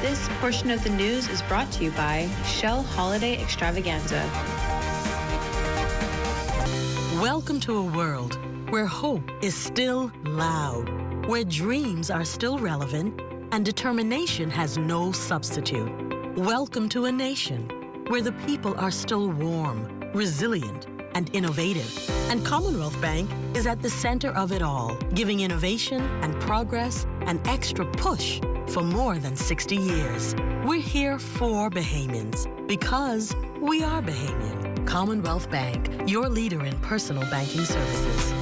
This portion of the news is brought to you by Shell Holiday Extravaganza. Welcome to a world where hope is still loud, where dreams are still relevant, and determination has no substitute. Welcome to a nation where the people are still warm, resilient, and innovative. And Commonwealth Bank is at the center of it all, giving innovation and progress an extra push for more than 60 years. We're here for Bahamians because we are Bahamian. Commonwealth Bank, your leader in personal banking services.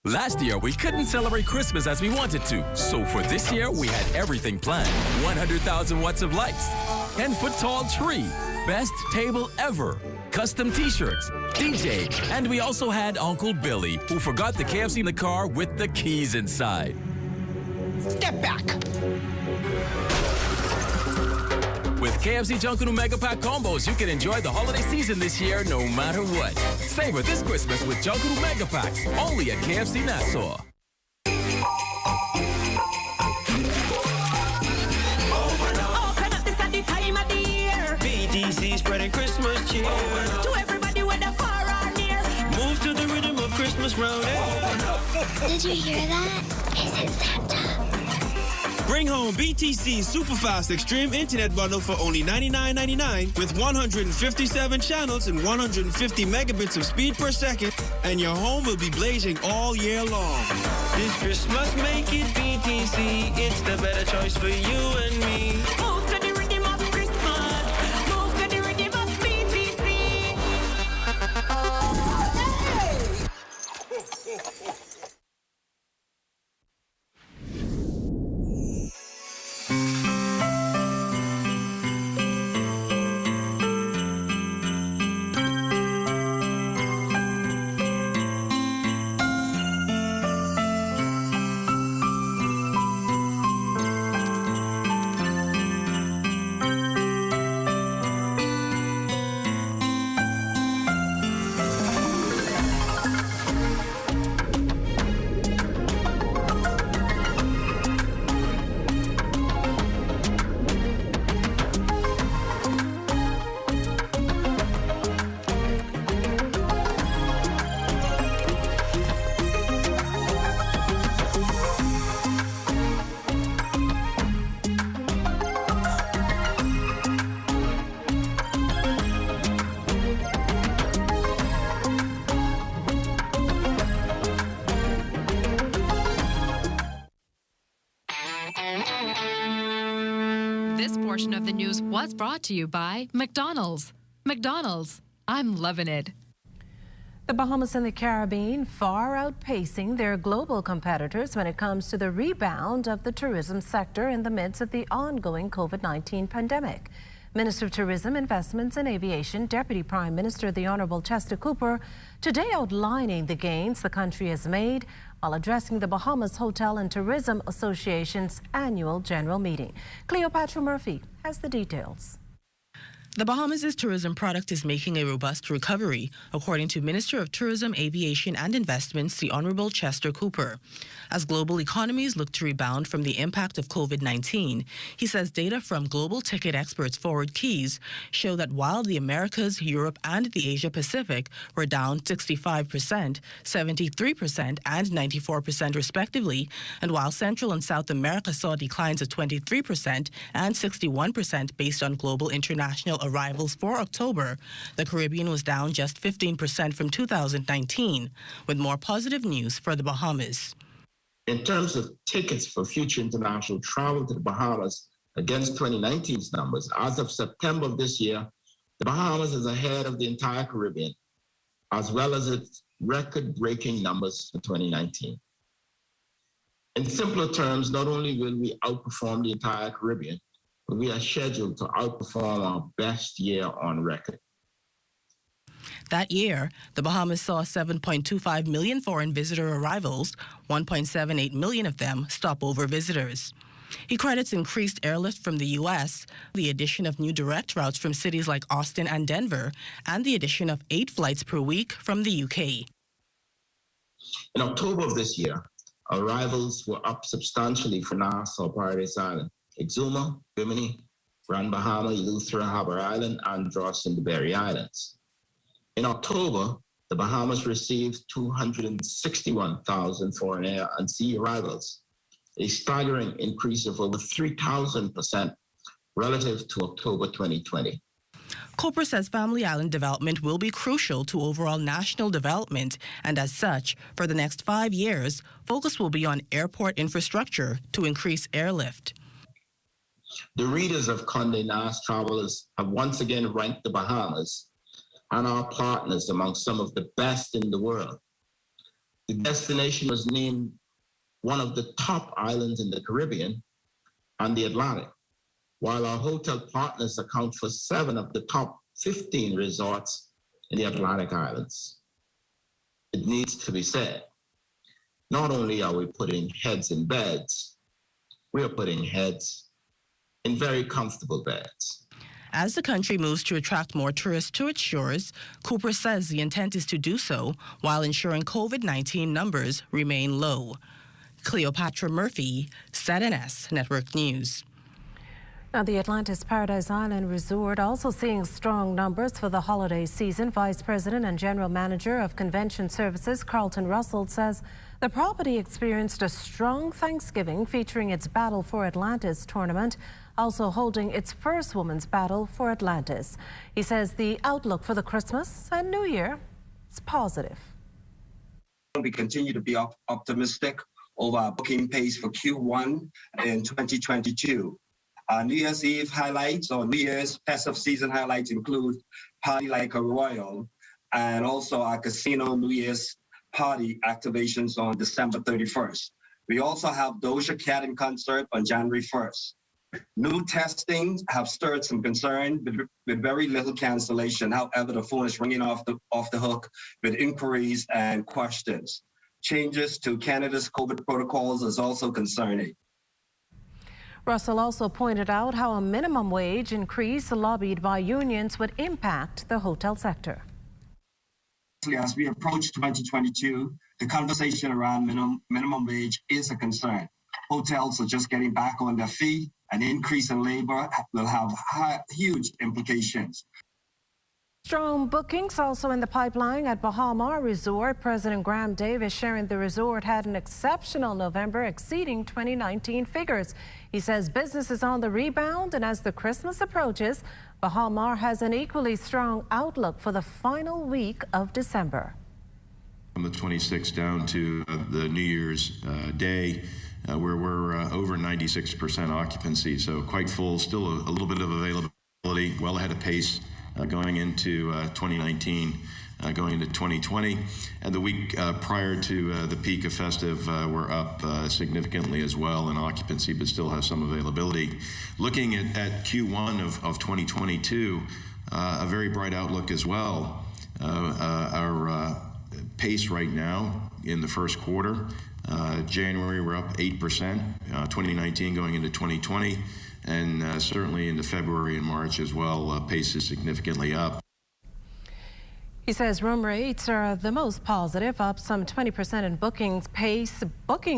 Last year, we couldn't celebrate Christmas as we wanted to. So for this year, we had everything planned. 100,000 watts of lights, 10-foot-tall tree, best table ever, custom t-shirts, DJ, and we also had Uncle Billy, who forgot the KFC in the car with the keys inside. Step back. With KFC Junkanoo Mega Pack combos, you can enjoy the holiday season this year no matter what. Savor this Christmas with Junkanoo Mega Packs, only at KFC Nassau. BDC spreading Christmas cheer to everybody whether far or near. Move to the rhythm of Christmas round. Did you hear that? Is it Santa? Bring home BTC Superfast Extreme Internet Bundle for only $99.99 with 157 channels and 150 megabits of speed per second, and your home will be blazing all year long. This Christmas, make it BTC. It's the better choice for you and me. Move to the rhythm of Christmas. Move to the rhythm of BTC. This portion of the news was brought to you by McDonald's. McDonald's, I'm loving it. The Bahamas and the Caribbean far outpacing their global competitors when it comes to the rebound of the tourism sector in the midst of the ongoing COVID-19 pandemic. Minister of Tourism, Investments and Aviation, Deputy Prime Minister the Honorable Chester Cooper, today outlining the gains the country has made while addressing the Bahamas Hotel and Tourism Association's annual general meeting. Cleopatra Murphy has the details. The Bahamas' tourism product is making a robust recovery, according to Minister of Tourism, Aviation and Investments, the Honorable Chester Cooper. As global economies look to rebound from the impact of COVID-19, he says data from global ticket experts Forward Keys show that while the Americas, Europe and the Asia Pacific were down 65%, 73% and 94% respectively, and while Central and South America saw declines of 23% and 61% based on global international arrivals for October, the Caribbean was down just 15% from 2019, with more positive news for the Bahamas. In terms of tickets for future international travel to the Bahamas against 2019's numbers, as of September of this year, the Bahamas is ahead of the entire Caribbean, as well as its record-breaking numbers for 2019. In simpler terms, not only will we outperform the entire Caribbean, but we are scheduled to outperform our best year on record. That year, the Bahamas saw 7.25 million foreign visitor arrivals, 1.78 million of them stopover visitors. He credits increased airlift from the U.S., the addition of new direct routes from cities like Austin and Denver, and the addition of 8 flights per week from the U.K. In October of this year, arrivals were up substantially for Nassau, Paradise Island, Exuma, Bimini, Grand Bahama, Eleuthera, Harbour Island, Andros, and the Berry Islands. In October, the Bahamas received 261,000 foreign air and sea arrivals, a staggering increase of over 3,000% relative to October 2020. Cooper says Family Island development will be crucial to overall national development, and as such, for the next 5 years, focus will be on airport infrastructure to increase airlift. The readers of Condé Nast Travelers have once again ranked the Bahamas and our partners among some of the best in the world. The destination was named one of the top islands in the Caribbean and the Atlantic, while our hotel partners account for 7 of the top 15 resorts in the Atlantic Islands. It needs to be said, not only are we putting heads in beds, we are putting heads in very comfortable beds. As the country moves to attract more tourists to its shores, Cooper says the intent is to do so while ensuring COVID-19 numbers remain low. Cleopatra Murphy, ZNS Network News. Now, the Atlantis Paradise Island Resort also seeing strong numbers for the holiday season. Vice President and General Manager of Convention Services, Carlton Russell, says the property experienced a strong Thanksgiving featuring its Battle for Atlantis tournament, also holding its first Women's Battle for Atlantis. He says the outlook for the Christmas and New Year is positive. We continue to be optimistic over our booking pace for Q1 in 2022. New Year's Eve highlights or New Year's festive season highlights include Party Like a Royal and also our casino New Year's party activations on December 31st. We also have Doja Cat in concert on January 1st. New testings have stirred some concern with very little cancellation. However, the phone is ringing off the hook with inquiries and questions. Changes to Canada's COVID protocols is also concerning. Russell also pointed out how a minimum wage increase lobbied by unions would impact the hotel sector. As we approach 2022, the conversation around minimum wage is a concern. Hotels are just getting back on their feet. An increase in labor will have huge implications. Strong bookings also in the pipeline at Bahamas Resort. President Graham Davis sharing the resort had an exceptional November, exceeding 2019 figures. He says business is on the rebound, and as the Christmas approaches, Bahamas has an equally strong outlook for the final week of December. From the 26th down to the New Year's Day, where we're over 96% occupancy, so quite full, still a little bit of availability, well ahead of pace going into 2019, going into 2020. And the week prior to the peak of festive, we're up significantly as well in occupancy, but still have some availability. Looking at Q1 of 2022, a very bright outlook as well. Our pace right now in the first quarter, January we're up 8%, 2019 going into 2020, and certainly into February and March as well, pace is significantly up. He says room rates are the most positive, up some 20% in booking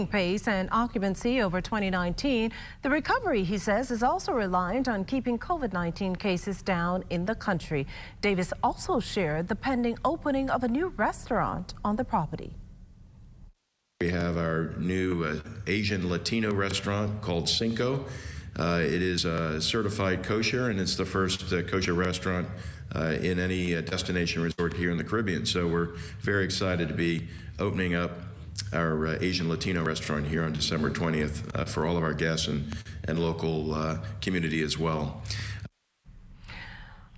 pace and occupancy over 2019. The recovery, he says, is also reliant on keeping COVID-19 cases down in the country. Davis also shared the pending opening of a new restaurant on the property. We have our new Asian Latino restaurant called Cinco. It is certified kosher, and it's the first kosher restaurant in any destination resort here in the Caribbean. So we're very excited to be opening up our Asian Latino restaurant here on December 20th for all of our guests and local community as well.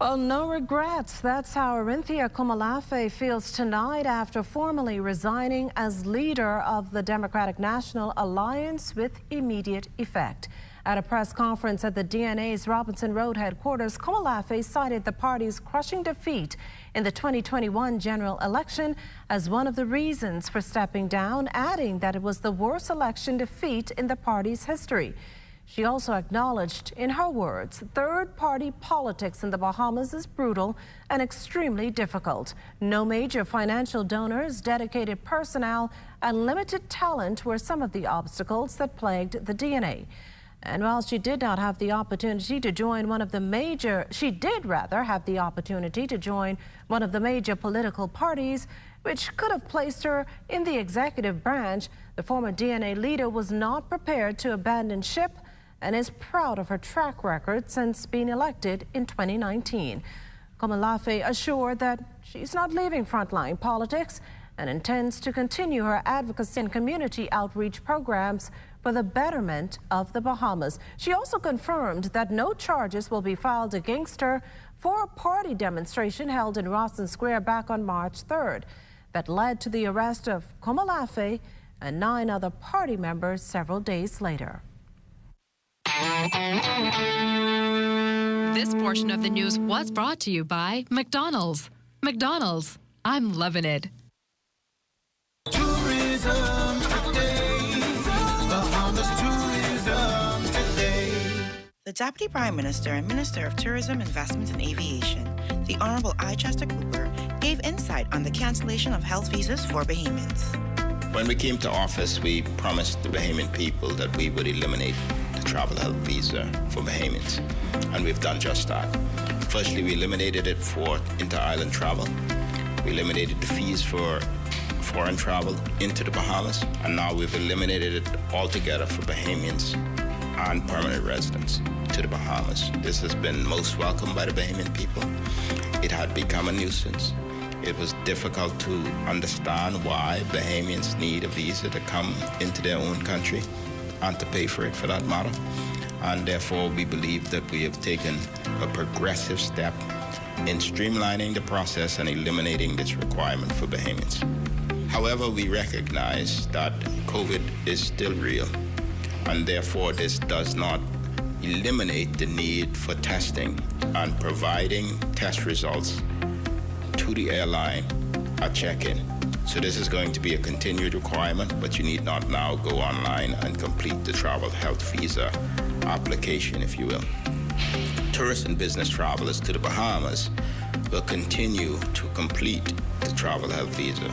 Well, no regrets. That's how Orinthia Kumalafe feels tonight after formally resigning as leader of the Democratic National Alliance with immediate effect. At a press conference at the DNA's Robinson Road headquarters, Kumalafe cited the party's crushing defeat in the 2021 general election as one of the reasons for stepping down, adding that it was the worst election defeat in the party's history. She also acknowledged, in her words, third-party politics in the Bahamas is brutal and extremely difficult. No major financial donors, dedicated personnel, and limited talent were some of the obstacles that plagued the DNA. And while she did not have the opportunity to join she did rather have the opportunity to join one of the major political parties, which could have placed her in the executive branch, the former DNA leader was not prepared to abandon ship and is proud of her track record since being elected in 2019. Komalafe assured that she's not leaving frontline politics and intends to continue her advocacy and community outreach programs for the betterment of the Bahamas. She also confirmed that no charges will be filed against her for a party demonstration held in Rawson Square back on March 3rd that led to the arrest of Komalafe and 9 other party members several days later. This portion of the news was brought to you by McDonald's. McDonald's, I'm loving it. Tourism today. Bahamas tourism today. The Deputy Prime Minister and Minister of Tourism, Investment and Aviation, the Honorable Chester Cooper, gave insight on the cancellation of health visas for Bahamians. When we came to office, we promised the Bahamian people that we would eliminate the travel health visa for Bahamians, and we've done just that. Firstly, we eliminated it for inter-island travel. We eliminated the fees for foreign travel into the Bahamas, and now we've eliminated it altogether for Bahamians and permanent residents to the Bahamas. This has been most welcomed by the Bahamian people. It had become a nuisance. It was difficult to understand why Bahamians need a visa to come into their own country and to pay for it for that matter. And therefore, we believe that we have taken a progressive step in streamlining the process and eliminating this requirement for Bahamians. However, we recognize that COVID is still real, and therefore this does not eliminate the need for testing and providing test results to the airline at check-in. So this is going to be a continued requirement, but you need not now go online and complete the travel health visa application, if you will. Tourist and business travelers to the Bahamas will continue to complete the travel health visa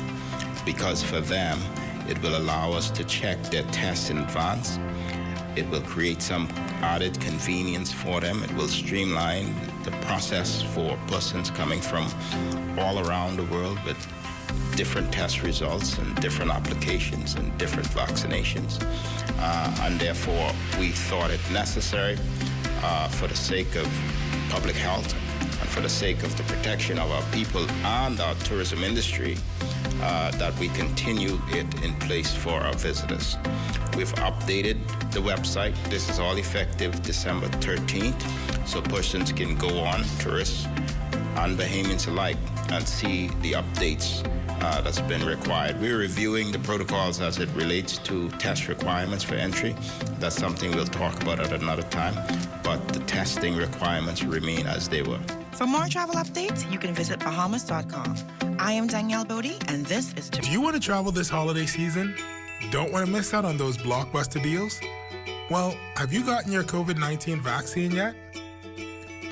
because for them, it will allow us to check their tests in advance. It will create some added convenience for them. It will streamline the process for persons coming from all around the world with different test results and different applications and different vaccinations. And therefore, we thought it necessary for the sake of public health and for the sake of the protection of our people and our tourism industry that we continue it in place for our visitors. We've updated the website. This is all effective December 13th, so persons can go on, tourists and Bahamians alike, and see the updates that's been required. We're reviewing the protocols as it relates to test requirements for entry. That's something we'll talk about at another time, but the testing requirements remain as they were. For more travel updates, you can visit Bahamas.com. I am Danielle Bodie, and this is... Do you want to travel this holiday season? Don't want to miss out on those blockbuster deals? Well, have you gotten your COVID-19 vaccine yet?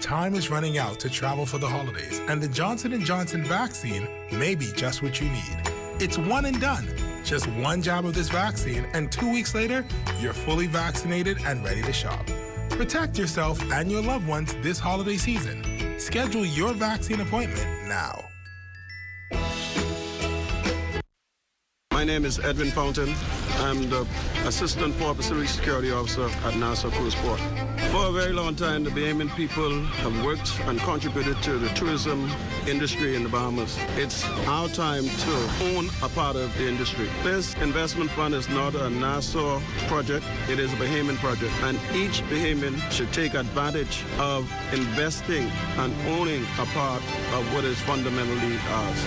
Time is running out to travel for the holidays, and the Johnson & Johnson vaccine may be just what you need. It's one and done. Just one jab of this vaccine, and 2 weeks later, you're fully vaccinated and ready to shop. Protect yourself and your loved ones this holiday season. Schedule your vaccine appointment now. My name is Edwin Fountain. I'm the Assistant Port Facility Security Officer at Nassau Cruise Port. For a very long time, the Bahamian people have worked and contributed to the tourism industry in the Bahamas. It's our time to own a part of the industry. This investment fund is not a Nassau project, it is a Bahamian project. And each Bahamian should take advantage of investing and owning a part of what is fundamentally ours.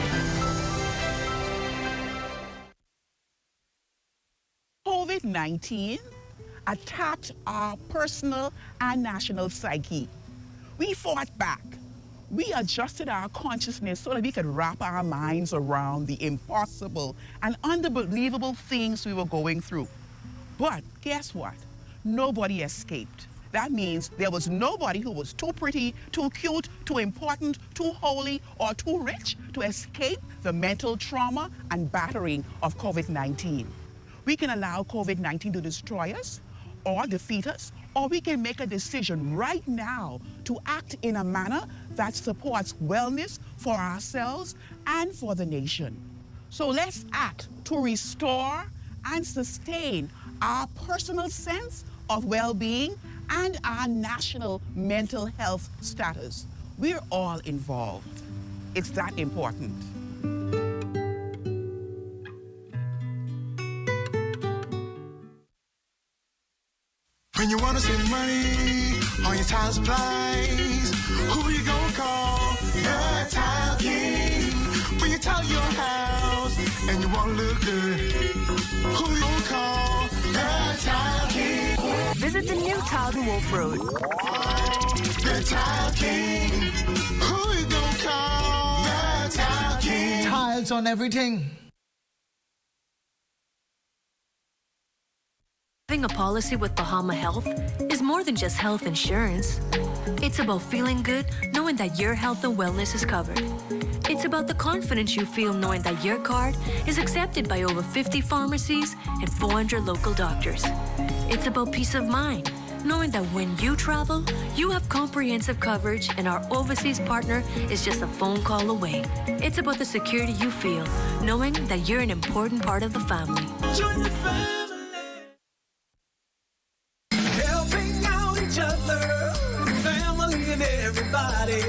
COVID-19 attacked our personal and national psyche. We fought back. We adjusted our consciousness so that we could wrap our minds around the impossible and unbelievable things we were going through. But guess what? Nobody escaped. That means there was nobody who was too pretty, too cute, too important, too holy, or too rich to escape the mental trauma and battering of COVID-19. We can allow COVID-19 to destroy us or defeat us, or we can make a decision right now to act in a manner that supports wellness for ourselves and for the nation. So let's act to restore and sustain our personal sense of well-being and our national mental health status. We're all involved. It's that important. When you wanna save money on your tile supplies, who you gonna call? The Tile King. When you tile your house and you wanna look good, who you gonna call? The Tile King. Visit the new Tile to Wolf Road. The Tile King. Who you gonna call? The Tile King. Tiles on everything. Having a policy with Bahama Health is more than just health insurance. It's about feeling good knowing that your health and wellness is covered. It's about the confidence you feel knowing that your card is accepted by over 50 pharmacies and 400 local doctors. It's about peace of mind, knowing that when you travel, you have comprehensive coverage and our overseas partner is just a phone call away. It's about the security you feel, knowing that you're an important part of the family. Join the family. Helping out each other, family and everybody.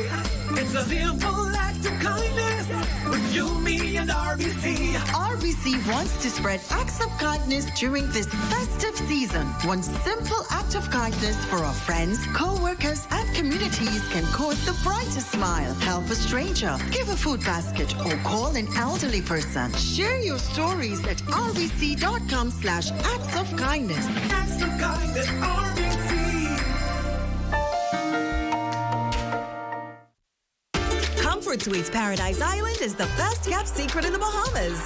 It's a simple act of kindness with you, me, and RBC. RBC wants to spread acts of kindness during this festive season. One simple act of kindness for our friends, co-workers, and communities can cause the brightest smile. Help a stranger, give a food basket, or call an elderly person. Share your stories at rbc.com/acts of kindness. Acts of kindness, RBC. Comfort Suites Paradise Island is the best-kept secret in the Bahamas.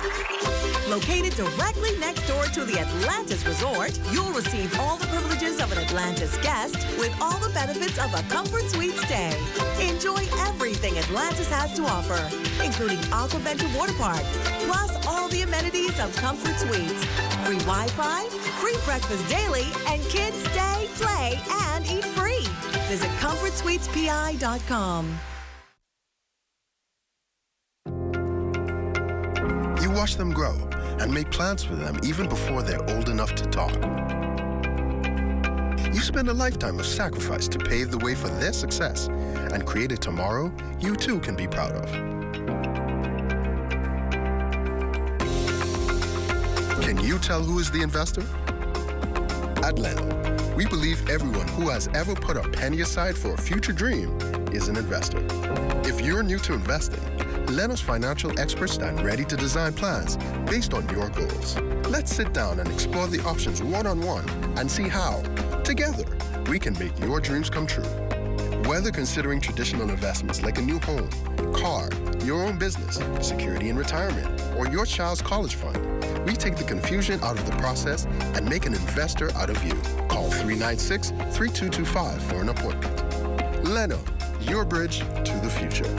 Located directly next door to the Atlantis Resort, you'll receive all the privileges of an Atlantis guest with all the benefits of a Comfort Suite stay. Enjoy everything Atlantis has to offer, including Aquaventure Water Park, plus all the amenities of Comfort Suites. Free Wi-Fi, free breakfast daily, and kids stay, play, and eat free. Visit ComfortSuitesPI.com. You watch them grow and make plans for them even before they're old enough to talk. You spend a lifetime of sacrifice to pave the way for their success and create a tomorrow you too can be proud of. Can you tell who is the investor? At Leno, we believe everyone who has ever put a penny aside for a future dream is an investor. If you're new to investing, Leno's financial experts stand ready to design plans based on your goals. Let's sit down and explore the options one-on-one and see how, together, we can make your dreams come true. Whether considering traditional investments like a new home, car, your own business, security in retirement, or your child's college fund, we take the confusion out of the process and make an investor out of you. Call 396-3225 for an appointment. Leno, your bridge to the future.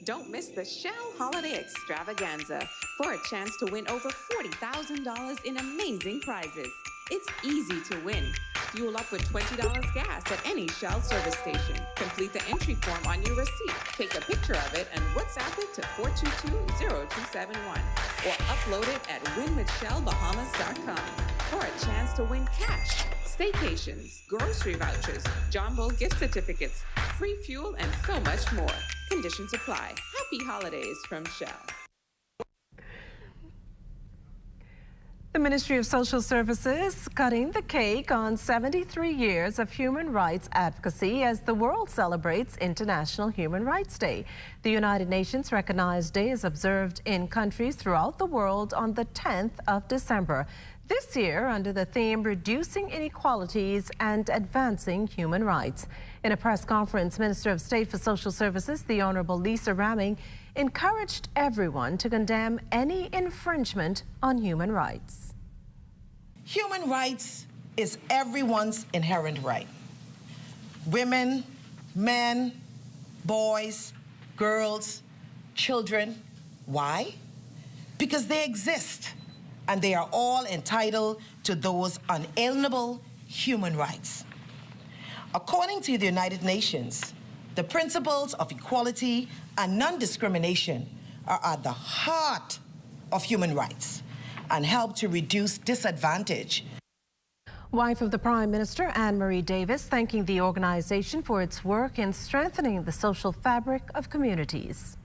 Don't miss the Shell Holiday Extravaganza for a chance to win over $40,000 in amazing prizes. It's easy to win. Fuel up with $20 gas at any Shell service station. Complete the entry form on your receipt. Take a picture of it and WhatsApp it to 422-0271 or upload it at winwithshellbahamas.com for a chance to win cash, staycations, grocery vouchers, Jumbo gift certificates, free fuel, and so much more. Conditions apply. Happy holidays from Shell. The Ministry of Social Services cutting the cake on 73 years of human rights advocacy as the world celebrates International Human Rights Day. The United Nations Recognized Day is observed in countries throughout the world on the 10th of December. This year under the theme Reducing Inequalities and Advancing Human Rights. In a press conference, Minister of State for Social Services, the Honorable Lisa Ramming, encouraged everyone to condemn any infringement on human rights. Human rights is everyone's inherent right. Women, men, boys, girls, children. Why? Because they exist and they are all entitled to those unalienable human rights. According to the United Nations, the principles of equality and non-discrimination are at the heart of human rights and help to reduce disadvantage. Wife of the Prime Minister, Anne-Marie Davis, thanking the organization for its work in strengthening the social fabric of communities.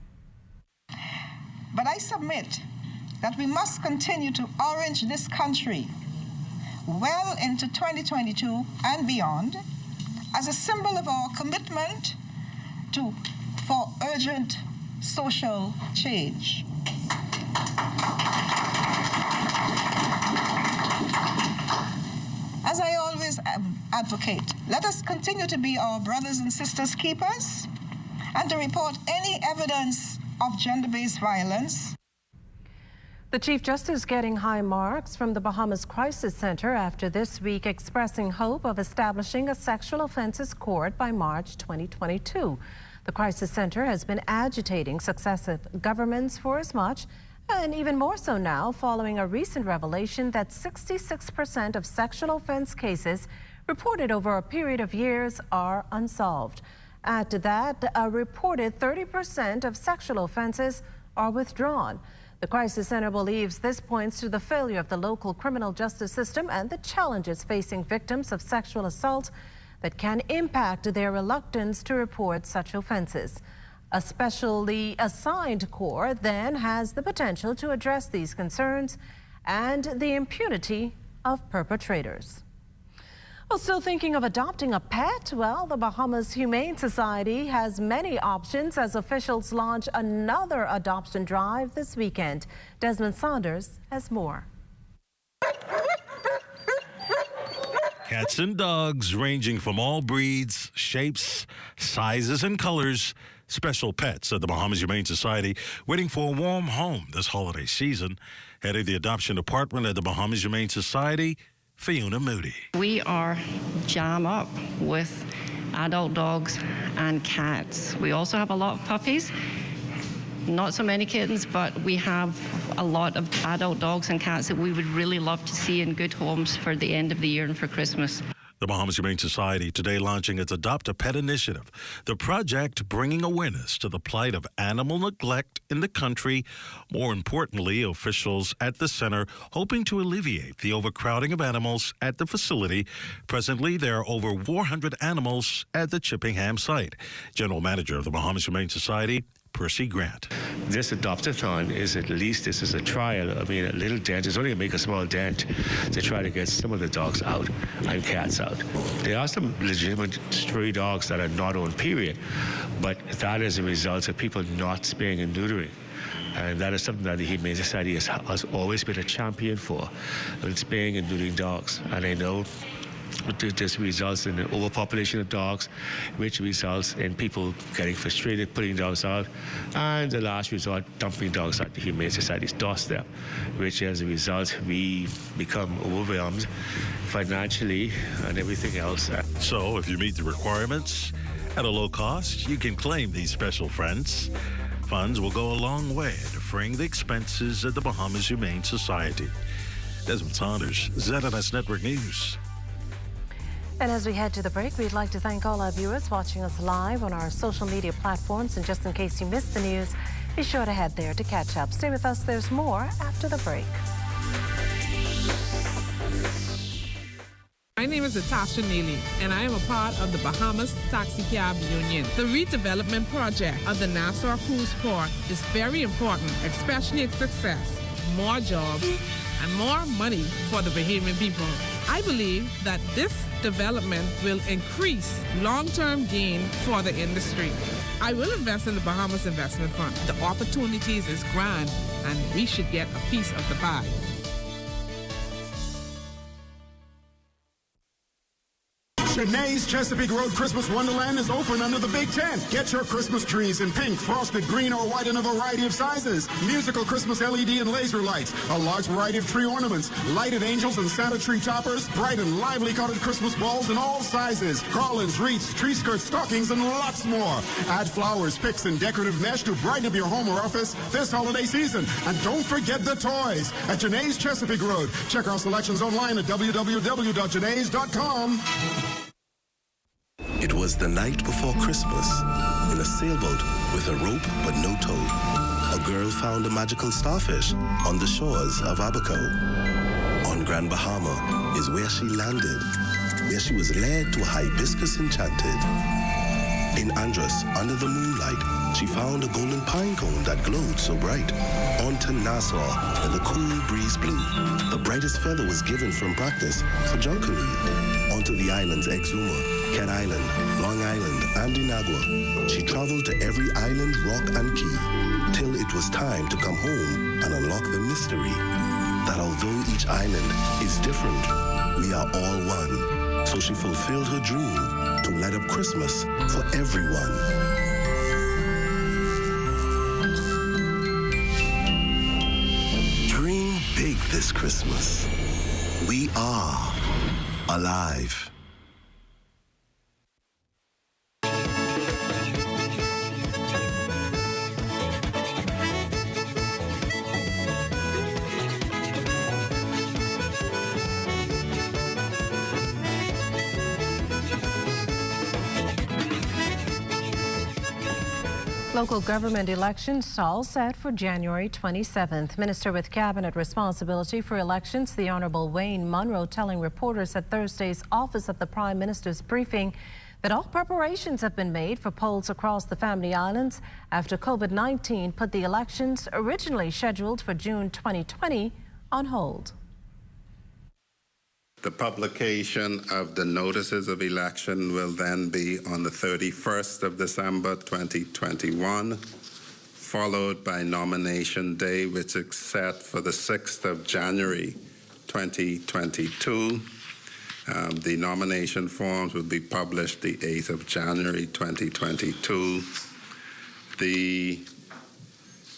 But I submit that we must continue to orange this country well into 2022 and beyond as a symbol of our commitment for urgent social change. As I always advocate, let us continue to be our brothers and sisters keepers and to report any evidence of gender-based violence. The Chief Justice getting high marks from the Bahamas Crisis Center after this week expressing hope of establishing a sexual offences court by March 2022. The Crisis Center has been agitating successive governments for as much, and even more so now, following a recent revelation that 66% of sexual offence cases reported over a period of years are unsolved. Add to that, a reported 30% of sexual offences are withdrawn. The Crisis Center believes this points to the failure of the local criminal justice system and the challenges facing victims of sexual assault that can impact their reluctance to report such offences. A specially assigned court then has the potential to address these concerns and the impunity of perpetrators. Well, still thinking of adopting a pet? Well, the Bahamas Humane Society has many options as officials launch another adoption drive this weekend. Desmond Saunders has more. Cats and dogs ranging from all breeds, shapes, sizes, and colors. Special pets at the Bahamas Humane Society waiting for a warm home this holiday season. Head of the adoption department at the Bahamas Humane Society, Fiona Moody. We are jam up with adult dogs and cats. We also have a lot of puppies. Not so many kittens, but we have a lot of adult dogs and cats that we would really love to see in good homes for the end of the year and for Christmas. The Bahamas Humane Society today launching its Adopt a Pet initiative, the project bringing awareness to the plight of animal neglect in the country. More importantly, officials at the center hoping to alleviate the overcrowding of animals at the facility. Presently, there are over 400 animals at the Chippingham site. General Manager of the Bahamas Humane Society, Percy Grant. This adopt-a-thon is at least, this is a trial. I mean, a little dent. It's only going to make a small dent to try to get some of the dogs out and cats out. There are some legitimate stray dogs that are not owned, period. But that is a result of people not spaying and neutering. And that is something that the Humane Society has always been a champion for, spaying and neutering dogs. And I know this results in an overpopulation of dogs, which results in people getting frustrated, putting dogs out, and the last resort, dumping dogs at the Humane Society's doorstep, which as a result, we become overwhelmed financially and everything else. So if you meet the requirements at a low cost, you can claim these special friends. Funds will go a long way in defraying the expenses at the Bahamas Humane Society. Desmond Saunders, ZNS Network News. And as we head to the break, we'd like to thank all our viewers watching us live on our social media platforms. And just in case you missed the news, be sure to head there to catch up. Stay with us. There's more after the break. My name is Natasha Neely, and I am a part of the Bahamas Taxi Cab Union. The redevelopment project of the Nassau Cruise Port is very important, especially its success. More jobs and more money for the Bahamian people. I believe that this development will increase long-term gain for the industry. I will invest in the Bahamas Investment Fund. The opportunities is grand, and we should get a piece of the pie. Janae's Chesapeake Road Christmas Wonderland is open under the Big Tent. Get your Christmas trees in pink, frosted, green, or white in a variety of sizes. Musical Christmas LED and laser lights, a large variety of tree ornaments, lighted angels and Santa tree toppers, bright and lively colored Christmas balls in all sizes, garlands, wreaths, tree skirts, stockings, and lots more. Add flowers, picks, and decorative mesh to brighten up your home or office this holiday season. And don't forget the toys at Janae's Chesapeake Road. Check our selections online at www.janaes.com. It was the night before Christmas. In a sailboat with a rope but no tow, a girl found a magical starfish on the shores of Abaco. On Grand Bahama is where she landed, where she was led to a hibiscus enchanted. In Andros, under the moonlight, she found a golden pine cone that glowed so bright. On to Nassau, where the cool breeze blew. The brightest feather was given from practice for Junkanoo. Onto the islands Exuma, Cat Island, Long Island, and Inagua. She traveled to every island, rock, and key, till it was time to come home and unlock the mystery that although each island is different, we are all one. So she fulfilled her dream to light up Christmas for everyone. Dream big this Christmas. We are alive. Local government elections all set for January 27th. Minister with cabinet responsibility for elections, the Honourable Wayne Munro, telling reporters at Thursday's Office of the Prime Minister's briefing that all preparations have been made for polls across the Family Islands after COVID-19 put the elections originally scheduled for June 2020 on hold. The publication of the notices of election will then be on the 31st of December 2021, followed by nomination day, which is set for the 6th of January 2022. The nomination forms will be published the 8th of January 2022. The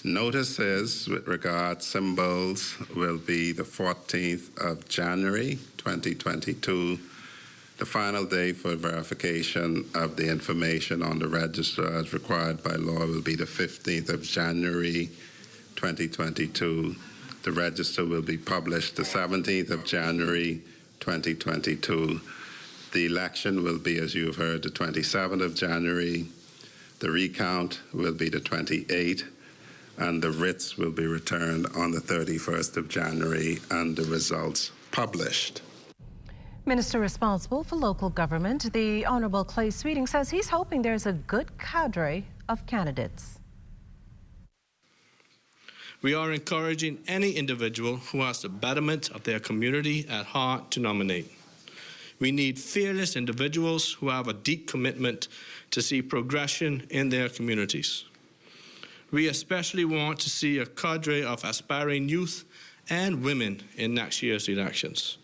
notices with regard symbols will be the 14th of January 2022. The final day for verification of the information on the register as required by law will be the 15th of January 2022. The register will be published the 17th of January 2022. The election will be, as you have heard, the 27th of January. The recount will be the 28th. And the writs will be returned on the 31st of January and the results published. Minister responsible for local government, the Honourable Clay Sweeting, says he's hoping there's a good cadre of candidates. We are encouraging any individual who has the betterment of their community at heart to nominate. We need fearless individuals who have a deep commitment to see progression in their communities. We especially want to see a cadre of aspiring youth and women in next year's elections.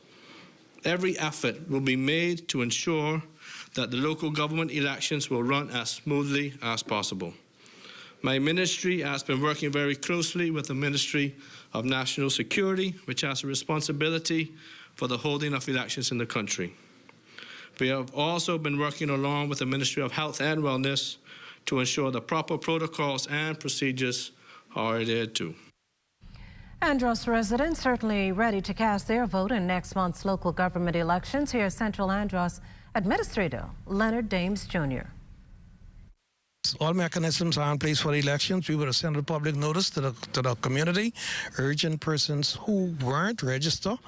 Every effort will be made to ensure that the local government elections will run as smoothly as possible. My ministry has been working very closely with the Ministry of National Security, which has a responsibility for the holding of elections in the country. We have also been working along with the Ministry of Health and Wellness to ensure the proper protocols and procedures are adhered to. Andros residents certainly ready to cast their vote in next month's local government elections. Here's Central Andros Administrator Leonard Dames Jr. All mechanisms are in place for the elections. We will send a public notice to the community, urging persons who weren't registered,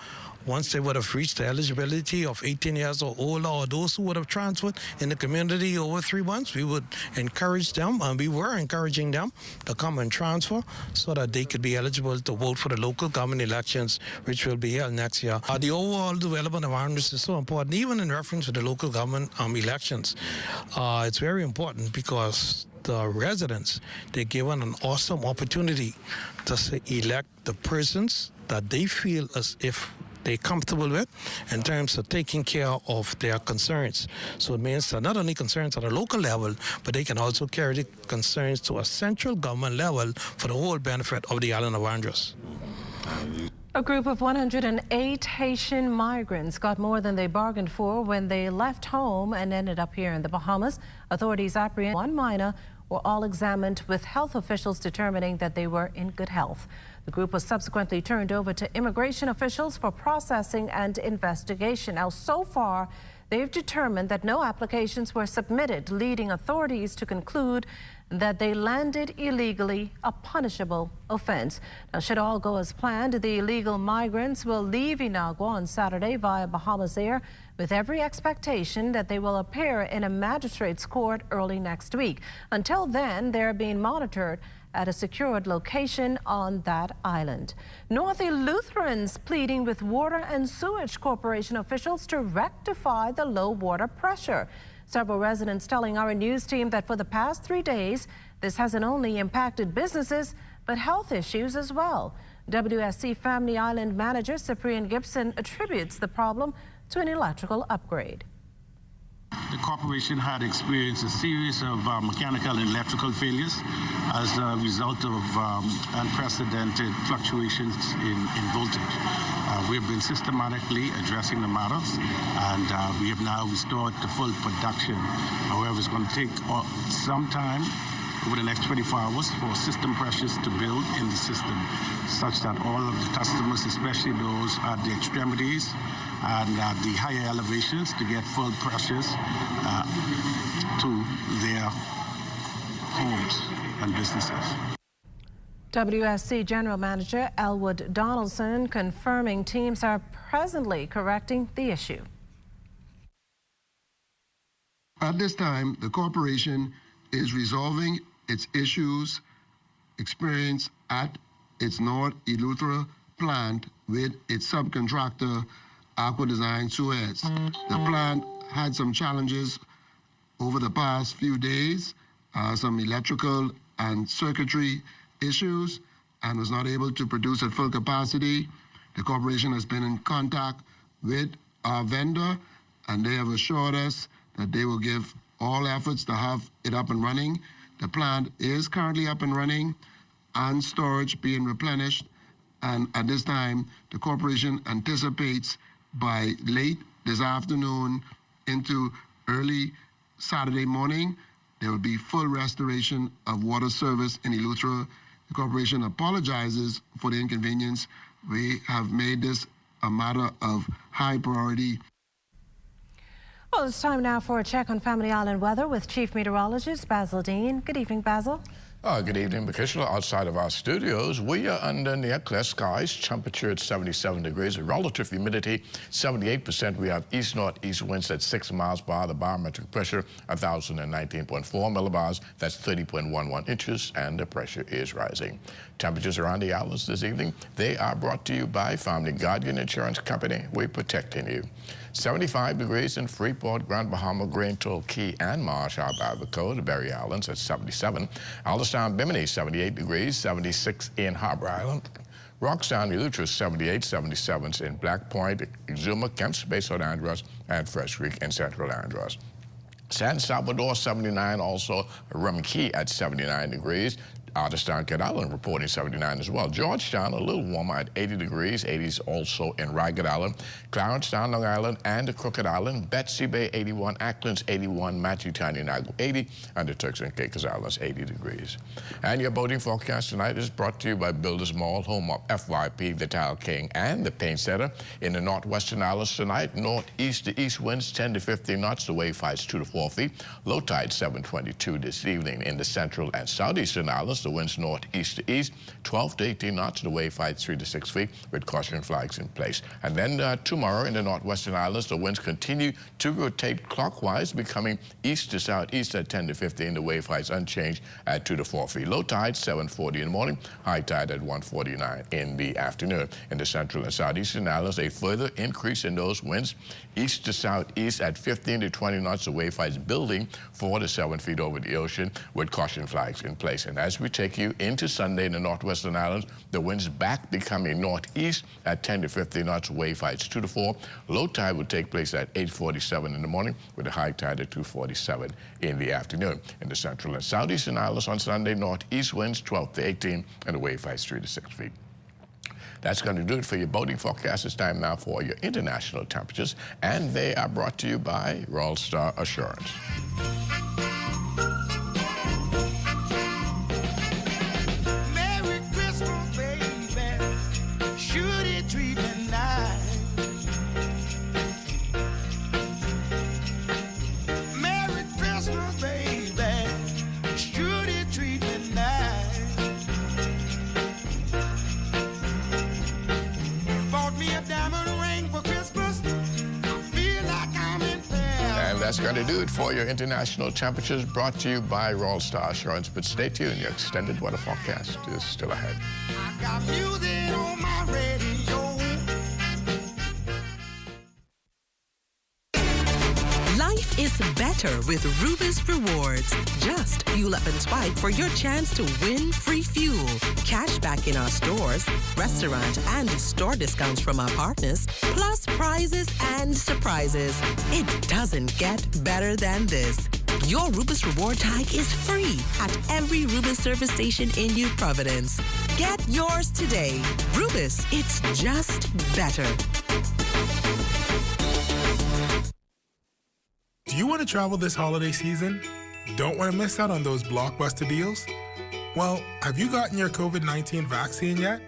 once they would have reached the eligibility of 18 years or older, or those who would have transferred in the community over 3 months, we would encourage them, and we were encouraging them to come and transfer so that they could be eligible to vote for the local government elections, which will be held next year. The overall development of Andros is so important, even in reference to the local government elections. It's very important because the residents, they're given an awesome opportunity to elect the persons that they feel as if they're comfortable with in terms of taking care of their concerns. So it means that not only concerns at a local level, but they can also carry the concerns to a central government level for the whole benefit of the island of Andros. A group of 108 Haitian migrants got more than they bargained for when they left home and ended up here in the Bahamas. Authorities apprehended one minor, were all examined with health officials determining that they were in good health. The group was subsequently turned over to immigration officials for processing and investigation. Now, so far, they've determined that no applications were submitted, leading authorities to conclude that they landed illegally, a punishable offense. Now, should all go as planned, the illegal migrants will leave Inagua on Saturday via Bahamas Air, with every expectation that they will appear in a magistrate's court early next week. Until then, they're being monitored at a secured location on that island. North Eleutherians pleading with Water and Sewage Corporation officials to rectify the low water pressure. Several residents telling our news team that for the past 3 days, this hasn't only impacted businesses, but health issues as well. WSC Family Island manager Cyprian Gibson attributes the problem to an electrical upgrade. The corporation had experienced a series of mechanical and electrical failures as a result of unprecedented fluctuations in voltage. We have been systematically addressing the matters, and we have now restored to full production. However, it's going to take some time over the next 24 hours for system pressures to build in the system, such that all of the customers, especially those at the extremities and the higher elevations, to get full pressures to their homes and businesses. WSC General Manager Elwood Donaldson confirming teams are presently correcting the issue. At this time, the corporation is resolving its issues experienced at its North Eleuthera plant with its subcontractor, Aqua Design Suez. The plant had some challenges over the past few days, some electrical and circuitry issues, and was not able to produce at full capacity. The corporation has been in contact with our vendor, and they have assured us that they will give all efforts to have it up and running. The plant is currently up and running and storage being replenished, and at this time, the corporation anticipates by late this afternoon into early Saturday morning, there will be full restoration of water service in Eleuthera. The corporation apologizes for the inconvenience. We have made this a matter of high priority. Well, it's time now for a check on Family Island weather with Chief Meteorologist Basil Dean. Good evening, Basil. Good evening, Patricia. Outside of our studios, we are under near clear skies. Temperature at 77 degrees. Relative humidity 78%. We have east-northeast winds at 6 miles per hour. The barometric pressure 1,019.4 millibars. That's 30.11 inches, and the pressure is rising. Temperatures around the islands this evening, they are brought to you by Family Guardian Insurance Company. We're protecting you. 75 degrees in Freeport, Grand Bahama, Grand Toll, Key, and Marsh, Abaco, the Berry Islands at 77. Alderstown, Bimini, 78 degrees, 76 in Harbor Island. Rockstown, Eleuthera, 78, 77 in Black Point, Exuma, Kemps, Bay St. Andros, and Fresh Creek in Central Andros. San Salvador, 79, also Rum Key at 79 degrees. Alderstown, Cat Island reporting 79 as well. Georgetown, a little warmer at 80 degrees, 80s also in Ragged Island. Clarencetown, Long Island, and the Crooked Island. Betsy Bay, 81, Acklands, 81, Matthewtown, Inagua, 80, and the Turks and Caicos Islands, 80 degrees. And your boating forecast tonight is brought to you by Builders Mall, home of FYP, the Tile King, and the Paint Setter. In the Northwestern Islands tonight, northeast to east winds 10 to 15 knots, the wave heights 2 to 4 feet. Low tide 7:22 this evening. In the Central and Southeastern Islands, the winds northeast to east, 12 to 18 knots, the wave height 3 to 6 feet, with caution flags in place. And then tomorrow in the Northwestern Islands, the winds continue to rotate clockwise, becoming east to southeast at 10 to 15, the wave heights unchanged at 2 to 4 feet. Low tide 7:40 in the morning, high tide at 1:49 in the afternoon. In the Central and Southeastern Islands, a further increase in those winds, east to southeast at 15 to 20 knots, the wave heights building 4 to 7 feet over the ocean, with caution flags in place. And as we take you into Sunday in the Northwestern Islands, the winds back becoming northeast at 10 to 15 knots, wave heights 2 to 4. Low tide will take place at 8:47 in the morning, with a high tide at 2:47 in the afternoon. In the Central and Southeastern Islands on Sunday, northeast winds 12 to 18, and the wave heights 3 to 6 feet. That's going to do it for your boating forecast. It's time now for your international temperatures, and they are brought to you by Royal Star Assurance. Merry Christmas, baby. Should it treat me nice? that's going to do it for your international temperatures brought to you by Royal Star Assurance. But stay tuned, your extended weather forecast is still ahead. I got music on my radio. Life is better with Rubis Rewards. Just fuel up and swipe for your chance to win free fuel, cash back in our stores, restaurant and store discounts from our partners, plus prizes and surprises. It doesn't get better than this. Your Rubis Reward tag is free at every Rubis service station in New Providence. Get yours today. Rubis, it's just better. Do you want to travel this holiday season? Don't want to miss out on those blockbuster deals? Well, have you gotten your COVID-19 vaccine yet?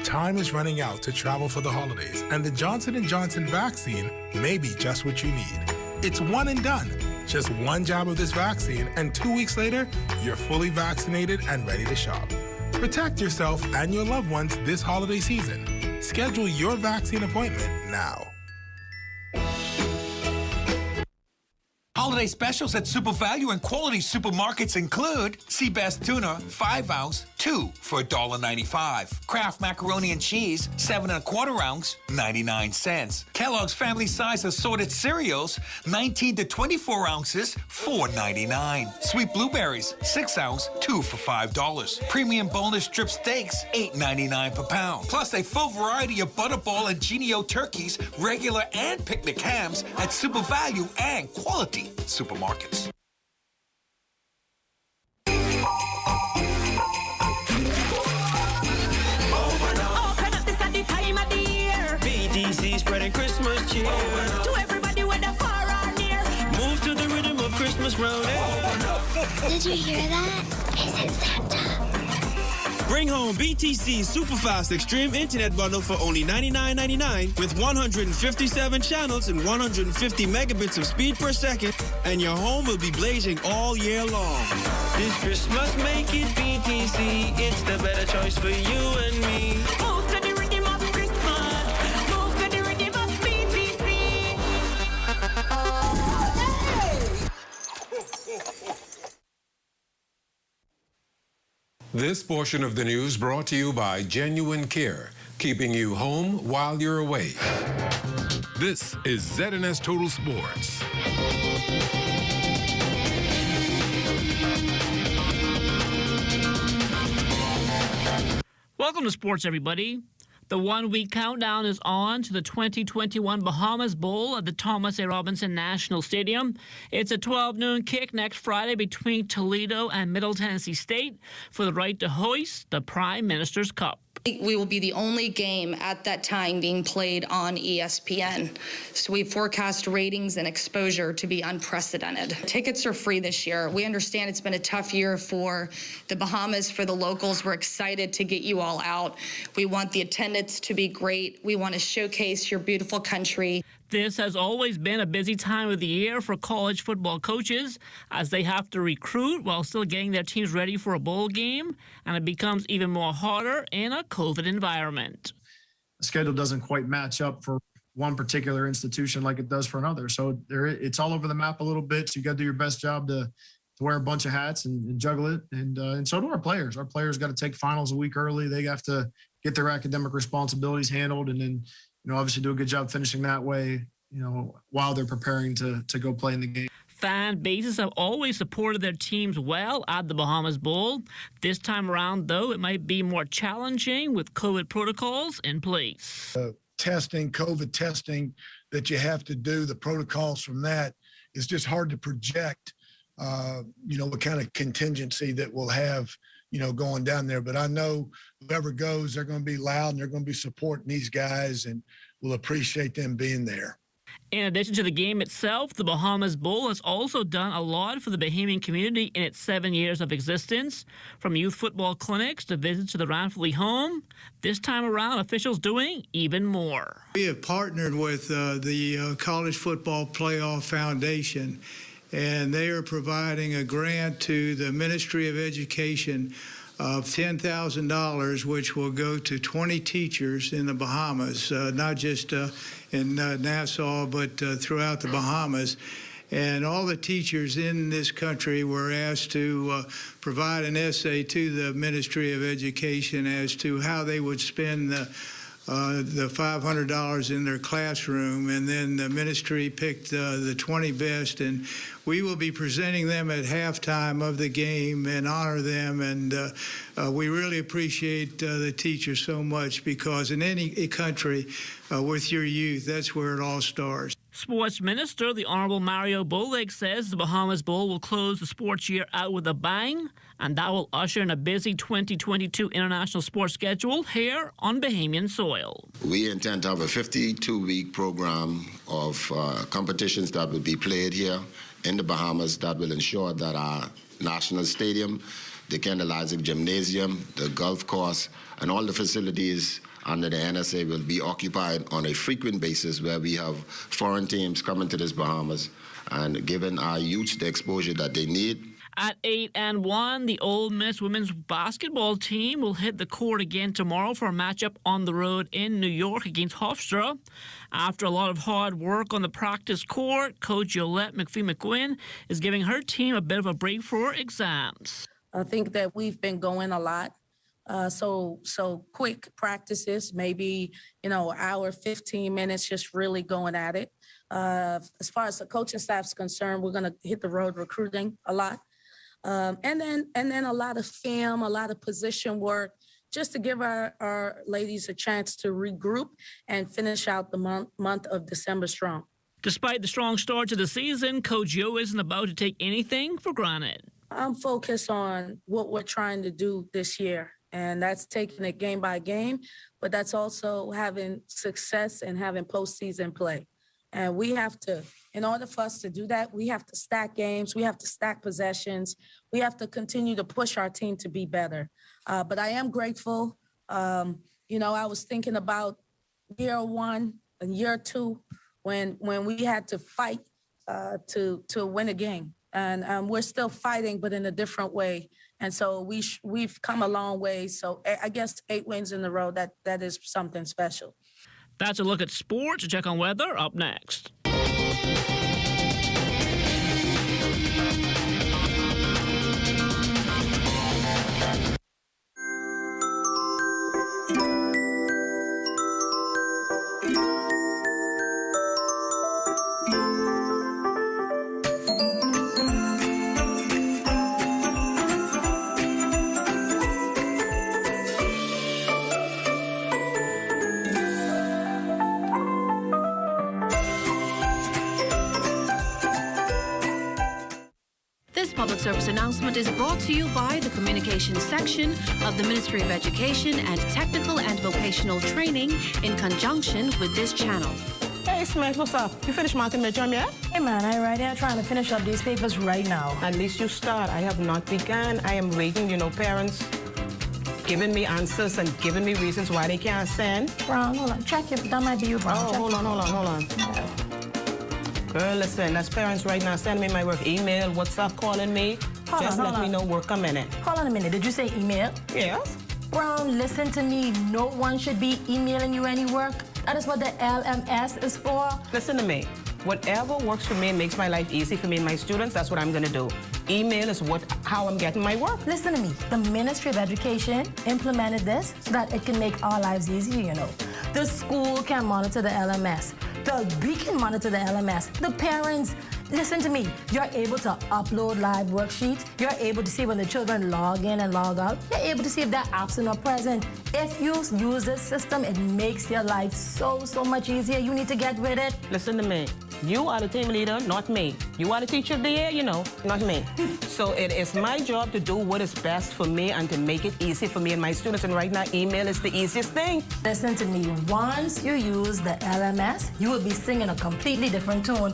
Time is running out to travel for the holidays, and the Johnson & Johnson vaccine may be just what you need. It's one and done. Just one jab of this vaccine, and 2 weeks later, you're fully vaccinated and ready to shop. Protect yourself and your loved ones this holiday season. Schedule your vaccine appointment now. Holiday specials at Super Value and quality supermarkets include sea bass tuna, 5-ounce, 2 for $1.95. Kraft macaroni and cheese, 7 1/4 ounce, 99 cents. Kellogg's family size assorted cereals, 19 to 24 ounces, $4.99. Sweet blueberries, 6 ounce, 2 for $5. Premium boneless strip steaks, $8.99 per pound. Plus a full variety of Butterball and Genio turkeys, regular and picnic hams at Super Value and quality supermarkets. Open up, this is the time of the year. BTC spreading Christmas cheer. To everybody whether far or near. Move to the rhythm of Christmas round. Did you hear that? Is it Santa? Bring home BTC Superfast Extreme Internet Bundle for only $99.99 with 157 channels and 150 megabits of speed per second, and your home will be blazing all year long. This Christmas, make it BTC. It's the better choice for you and me. Move to the rhythm of Christmas. Move to the rhythm of BTC. This portion of the news brought to you by Genuine Care, keeping you home while you're away. This is ZNS Total Sports. Welcome to sports, everybody. The one-week countdown is on to the 2021 Bahamas Bowl at the Thomas A. Robinson National Stadium. It's a 12 noon kick next Friday between Toledo and Middle Tennessee State for the right to hoist the Prime Minister's Cup. We will be the only game at that time being played on ESPN. So we forecast ratings and exposure to be unprecedented. Tickets are free this year. We understand it's been a tough year for the Bahamas, for the locals. We're excited to get you all out. We want the attendance to be great. We want to showcase your beautiful country. This has always been a busy time of the year for college football coaches as they have to recruit while still getting their teams ready for a bowl game, and it becomes even more harder in a COVID environment. The schedule doesn't quite match up for one particular institution like it does for another. So it's all over the map a little bit. So you got to do your best job to wear a bunch of hats and juggle it. And so do our players. Our players got to take finals a week early. They have to get their academic responsibilities handled, and then obviously do a good job finishing that way, while they're preparing to go play in the game. Fan bases have always supported their teams well at the Bahamas Bowl. This time around, though, it might be more challenging with COVID protocols in place. COVID testing that you have to do, the protocols from that, is just hard to project, what kind of contingency that we'll have, going down there. But I know whoever goes, they're going to be loud and they're going to be supporting these guys, and we'll appreciate them being there. In addition to the game itself, the Bahamas Bowl has also done a lot for the Bahamian community in its 7 years of existence, from youth football clinics to visits to the Ranfley home. This time around, officials doing even more. We have partnered with the College Football Playoff Foundation, and they are providing a grant to the Ministry of Education of $10,000, which will go to 20 teachers in the Bahamas, not just in Nassau, but throughout the Bahamas. And all the teachers in this country were asked to provide an essay to the Ministry of Education as to how they would spend the $500 in their classroom, and then the ministry picked the 20 best, and we will be presenting them at halftime of the game and honor them. And we really appreciate the teachers so much, because in any country with your youth, that's where it all starts. Sports Minister, the Honorable Mario Boleg, says the Bahamas Bowl will close the sports year out with a bang, and that will usher in a busy 2022 international sports schedule here on Bahamian soil. We intend to have a 52-week program of competitions that will be played here in the Bahamas that will ensure that our national stadium, the Kendall Isaac Gymnasium, the golf course, and all the facilities under the NSA will be occupied on a frequent basis, where we have foreign teams coming to this Bahamas and giving our youth the exposure that they need. At 8 and 1, the Ole Miss women's basketball team will hit the court again tomorrow for a matchup on the road in New York against Hofstra. After a lot of hard work on the practice court, Coach Yolette McPhee-McQuinn is giving her team a bit of a break for exams. I think that we've been going a lot. So quick practices, maybe, hour, 15 minutes, just really going at it. As far as the coaching staff's concerned, we're going to hit the road recruiting a lot. And then a lot of film, a lot of position work, just to give our ladies a chance to regroup and finish out the month of December strong. Despite the strong start to the season, Coach Yo isn't about to take anything for granted. I'm focused on what we're trying to do this year, and that's taking it game by game, but that's also having success and having postseason play. And we have to, in order for us to do that, we have to stack games, we have to stack possessions, we have to continue to push our team to be better. But I am grateful. I was thinking about year one and year two when we had to fight to win a game. And we're still fighting, but in a different way. And so we've come a long way. So I guess 8 wins in a row, that is something special. That's a look at sports. Check on weather up next. Public service announcement is brought to you by the Communications Section of the Ministry of Education and Technical and Vocational Training in conjunction with this channel. Hey, Smith, what's up? You finished marking midterm yet? Hey, man, I'm right here trying to finish up these papers right now. At least you start. I have not begun. I am waiting, parents giving me answers and giving me reasons why they can't send. Brown, hold on. Check if that might be you, Brown. Oh, hold on. Yeah. Girl, listen, that's parents right now sending me my work email, WhatsApp, calling me. Just let me know work a minute. Hold on a minute. Did you say email? Yes. Brown, listen to me. No one should be emailing you any work. That is what the LMS is for. Listen to me. Whatever works for me and makes my life easy for me and my students, that's what I'm going to do. Email is how I'm getting my work. Listen to me. The Ministry of Education implemented this so that it can make our lives easier, The school can monitor the LMS. We can monitor the LMS. The parents, listen to me. You're able to upload live worksheets. You're able to see when the children log in and log out. You're able to see if they're absent or present. If you use this system, it makes your life so much easier. You need to get with it. Listen to me. You are the team leader, not me. You are the teacher of the year, not me. So it is my job to do what is best for me and to make it easy for me and my students. And right now, email is the easiest thing. Listen to me. Once you use the LMS, you will be singing a completely different tune.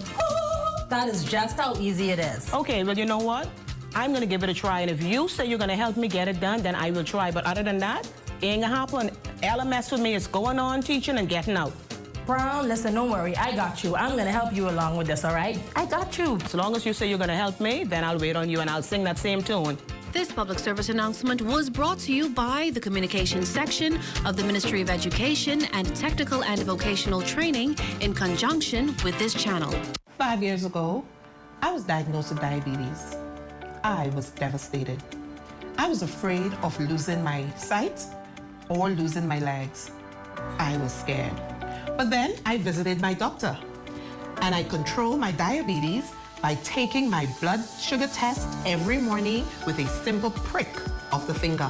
That is just how easy it is. Okay, well, you know what? I'm going to give it a try. And if you say you're going to help me get it done, then I will try. But other than that, ain't going to happen. LMS with me is going on, teaching, and getting out. Brown, listen, don't worry. I got you. I'm going to help you along with this, all right? I got you. As long as you say you're going to help me, then I'll wait on you and I'll sing that same tune. This public service announcement was brought to you by the Communications section of the Ministry of Education and Technical and Vocational Training in conjunction with this channel. 5 years ago, I was diagnosed with diabetes. I was devastated. I was afraid of losing my sight or losing my legs. I was scared. But then I visited my doctor, and I control my diabetes by taking my blood sugar test every morning with a simple prick of the finger.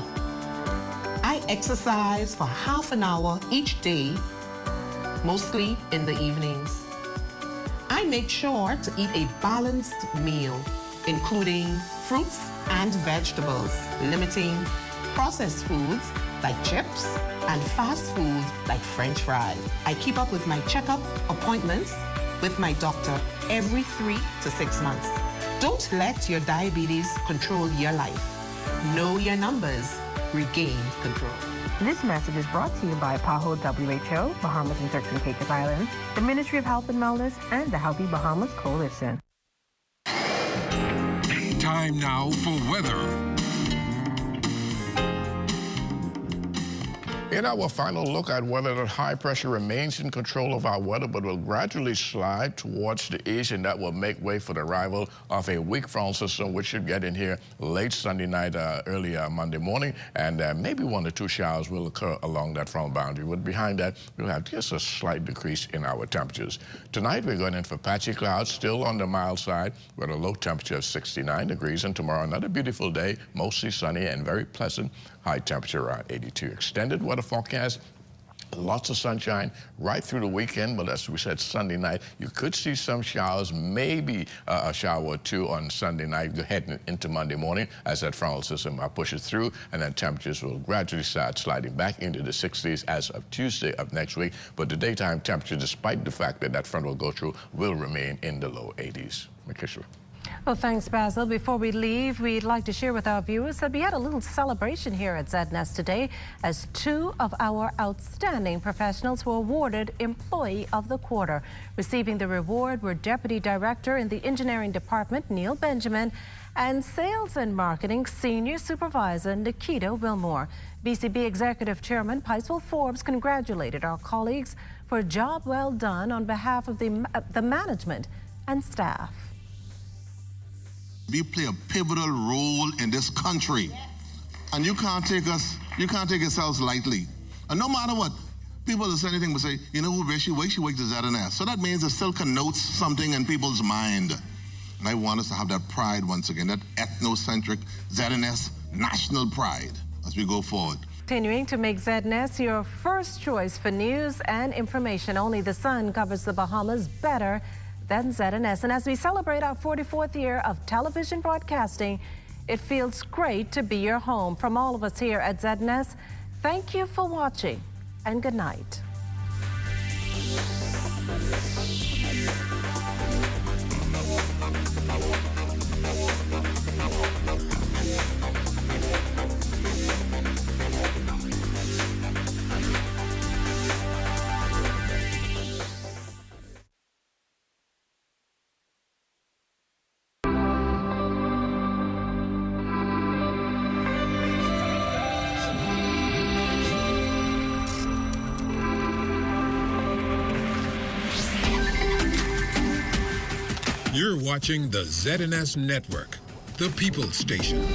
I exercise for half an hour each day, mostly in the evenings. I make sure to eat a balanced meal, including fruits and vegetables, limiting processed foods like chips and fast foods like French fries. I keep up with my checkup appointments with my doctor every 3 to 6 months. Don't let your diabetes control your life. Know your numbers. Regain control. This message is brought to you by PAHO WHO, Bahamas and Turks and Caicos Islands, the Ministry of Health and Wellness, and the Healthy Bahamas Coalition. Time now for weather. In our final look at whether the high pressure remains in control of our weather but will gradually slide towards the east, and that will make way for the arrival of a weak front system which should get in here late Sunday night, early Monday morning, and maybe 1 or 2 showers will occur along that front boundary. But behind that, we'll have just a slight decrease in our temperatures. Tonight, we're going in for patchy clouds, still on the mild side, with a low temperature of 69 degrees, and tomorrow, another beautiful day, mostly sunny and very pleasant. High temperature around 82. Extended weather forecast, lots of sunshine right through the weekend, but as we said, Sunday night, you could see some showers, maybe a shower or 2 on Sunday night, heading into Monday morning as that frontal system pushes through, and then temperatures will gradually start sliding back into the 60s as of Tuesday of next week. But the daytime temperature, despite the fact that that front will go through, will remain in the low 80s. Makisha. Well, thanks, Basil. Before we leave, we'd like to share with our viewers that we had a little celebration here at ZNEST today as 2 of our outstanding professionals were awarded Employee of the Quarter. Receiving the reward were Deputy Director in the Engineering Department, Neil Benjamin, and Sales and Marketing Senior Supervisor, Nikita Wilmore. BCB Executive Chairman Peiswell Forbes congratulated our colleagues for a job well done on behalf of the management and staff. We play a pivotal role in this country, and you can't take yourselves lightly. And no matter what, people will say anything but say, you know who, where she works to ZNS. So that means it still connotes something in people's mind. And I want us to have that pride once again, that ethnocentric ZNS national pride as we go forward. Continuing to make ZNS your first choice for news and information. Only the sun covers the Bahamas better than ZNS. And as we celebrate our 44th year of television broadcasting, it feels great to be your home. From all of us here at ZNS, thank you for watching and good night. You're watching the ZNS Network, the People's Station.